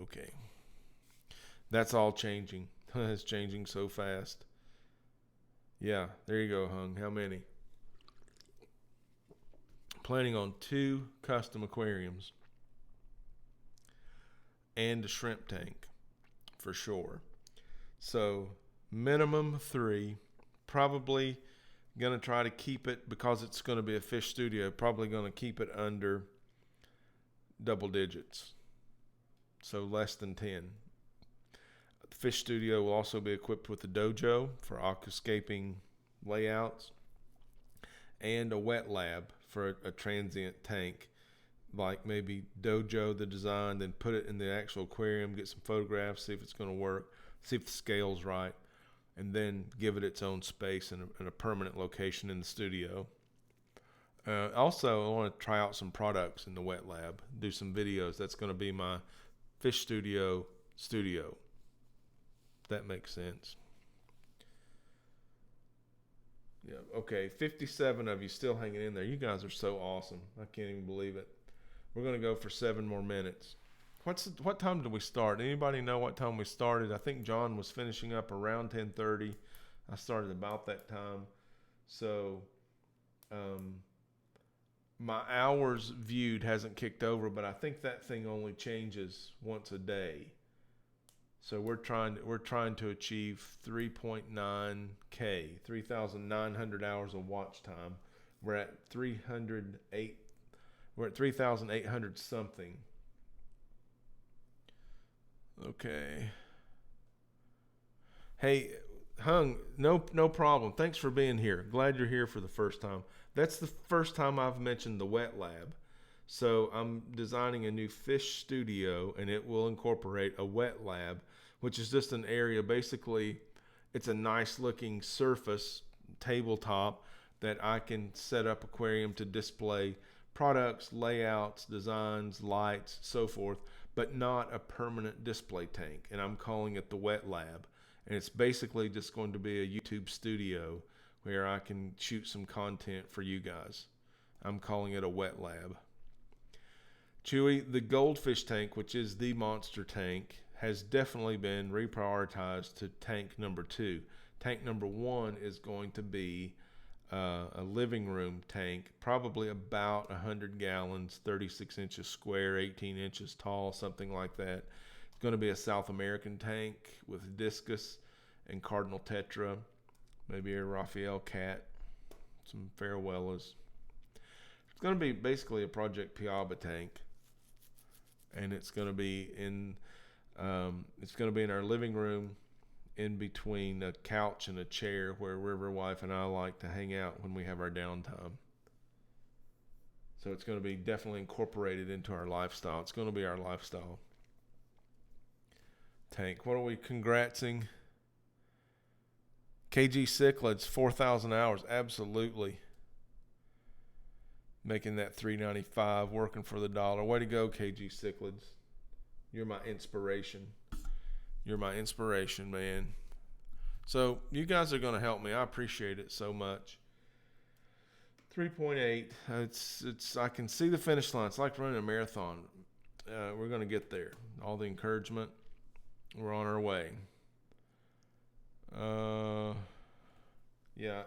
Okay. That's all changing. It's changing so fast. Yeah, there you go, Hung. How many? Planning on 2 custom aquariums and a shrimp tank for sure. So minimum 3. Probably going to try to keep it, because it's going to be a fish studio, probably going to keep it under double digits. So less than 10. The fish studio will also be equipped with a dojo for aquascaping layouts and a wet lab for a transient tank. Like maybe dojo the design, then put it in the actual aquarium, get some photographs, see if it's going to work, see if the scale's right, and then give it its own space and a permanent location in the studio. Also, I want to try out some products in the wet lab, do some videos. That's going to be my fish studio. That makes sense. Yeah. Okay. 57 of you still hanging in there. You guys are so awesome. I can't even believe it. We're going to go for 7 more minutes. what time did we start? Anybody know what time we started? I think John was finishing up around 10:30. I started about that time. So my hours viewed hasn't kicked over, but I think that thing only changes once a day. So we're trying to achieve 3.9K, 3,900 hours of watch time. We're at 308. We're at 3,800 something. Okay. Hey, Hung, no problem. Thanks for being here. Glad you're here for the first time. That's the first time I've mentioned the wet lab. So I'm designing a new fish studio, and it will incorporate a wet lab, which is just an area. Basically, it's a nice looking surface tabletop that I can set up aquarium to display products, layouts, designs, lights, so forth, but not a permanent display tank. And I'm calling it the wet lab. And it's basically just going to be a YouTube studio where I can shoot some content for you guys. I'm calling it a wet lab. Chewy, the goldfish tank, which is the monster tank, has definitely been reprioritized to tank number 2. Tank number 1 is going to be a living room tank, probably about 100 gallons, 36 inches square, 18 inches tall, something like that. It's going to be a South American tank with discus and cardinal tetra, maybe a Raphael cat, some farewellas. It's going to be basically a Project Piaba tank, and it's going to be in our living room, in between a couch and a chair, where River Wife and I like to hang out when we have our downtime. So it's going to be definitely incorporated into our lifestyle. It's going to be our lifestyle tank. What are we congratsing? KG Cichlids, 4,000 hours. Absolutely. Making that $3.95, working for the dollar. Way to go, KG Cichlids. You're my inspiration. You're my inspiration, man. So you guys are going to help me. I appreciate it so much. 3.8. It's. I can see the finish line. It's like running a marathon. We're going to get there. All the encouragement. We're on our way. Yeah.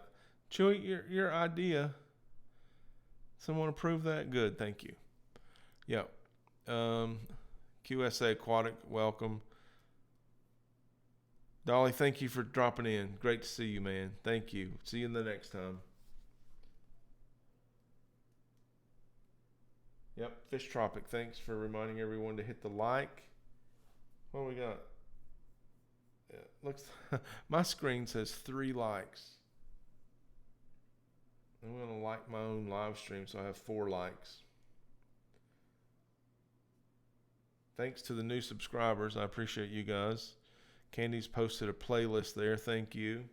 Chewy, your idea. Someone approve that? Good, thank you. Yeah. QSA Aquatic, welcome. Dolly, thank you for dropping in. Great to see you, man. Thank you. See you the next time. Yep, Fish Tropic, thanks for reminding everyone to hit the like. What do we got? Yeah, looks my screen says 3 likes. I'm going to like my own live stream, so I have 4 likes. Thanks to the new subscribers. I appreciate you guys. Candy's posted a playlist there. Thank you.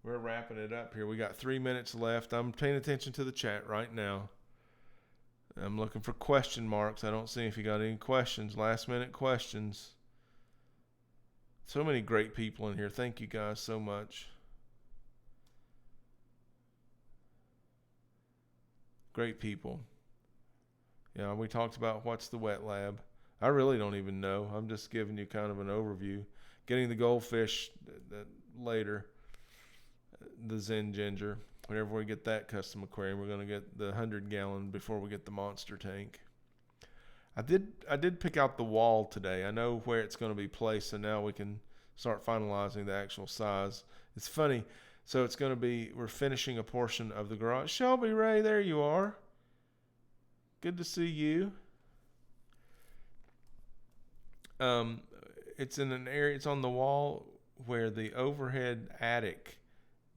We're wrapping it up here. We got 3 minutes left. I'm paying attention to the chat right now. I'm looking for question marks. I don't see if you got any questions. Last minute questions. So many great people in here. Thank you guys so much. Great people. Yeah, we talked about what's the wet lab. I really don't even know. I'm just giving you kind of an overview. Getting the goldfish later. The Zen Ginger. Whenever we get that custom aquarium, we're going to get the 100-gallon before we get the monster tank. I did pick out the wall today. I know where it's going to be placed, so now we can start finalizing the actual size. It's funny. So it's going to be, we're finishing a portion of the garage. Shelby Ray, there you are. Good to see you. It's in an area, it's on the wall where the overhead attic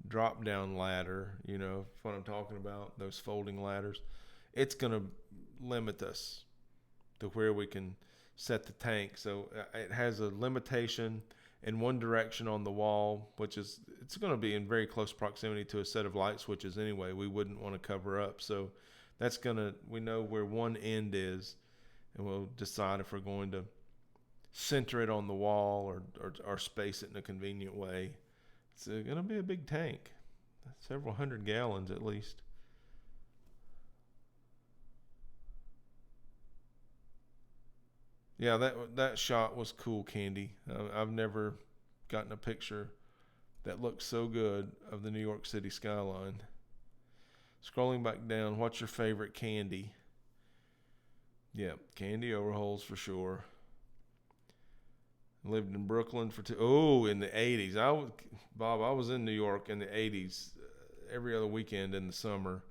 drop down ladder, you know what I'm talking about, those folding ladders. It's going to limit us to where we can set the tank. So it has a limitation in one direction on the wall, which is, it's going to be in very close proximity to a set of light switches anyway. We wouldn't want to cover up. So that's going to, we know where one end is, and we'll decide if we're going to center it on the wall or space it in a convenient way. It's going to be a big tank, several 100 gallons at least. Yeah, that shot was cool, Candy. I've never gotten a picture that looks so good of the New York City skyline. Scrolling back down, what's your favorite candy? Yeah, candy overholes for sure. Lived in Brooklyn for in the 80s. Bob, I was in New York in the 80s every other weekend in the summer.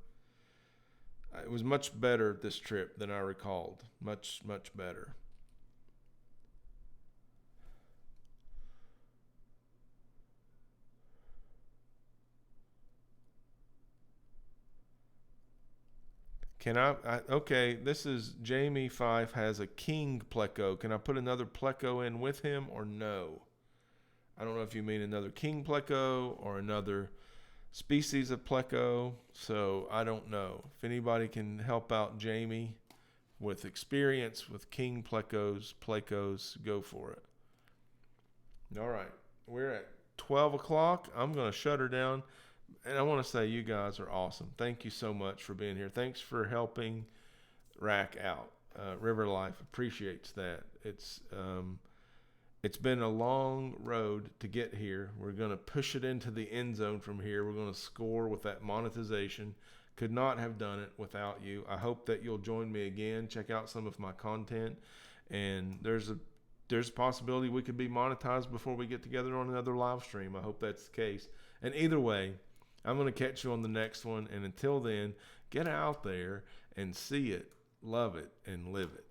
It was much better this trip than I recalled. Much, much better. Okay, this is Jamie Fife has a king pleco. Can I put another pleco in with him or no? I don't know if you mean another king pleco or another species of pleco, so I don't know. If anybody can help out Jamie with experience with king plecos, go for it. All right, we're at 12 o'clock. I'm going to shut her down. And I want to say you guys are awesome. Thank you so much for being here. Thanks for helping Rack out. River Life appreciates that. It's been a long road to get here. We're going to push it into the end zone from here. We're going to score with that monetization. Could not have done it without you. I hope that you'll join me again. Check out some of my content. And there's a possibility we could be monetized before we get together on another live stream. I hope that's the case. And either way, I'm going to catch you on the next one. And until then, get out there and see it, love it, and live it.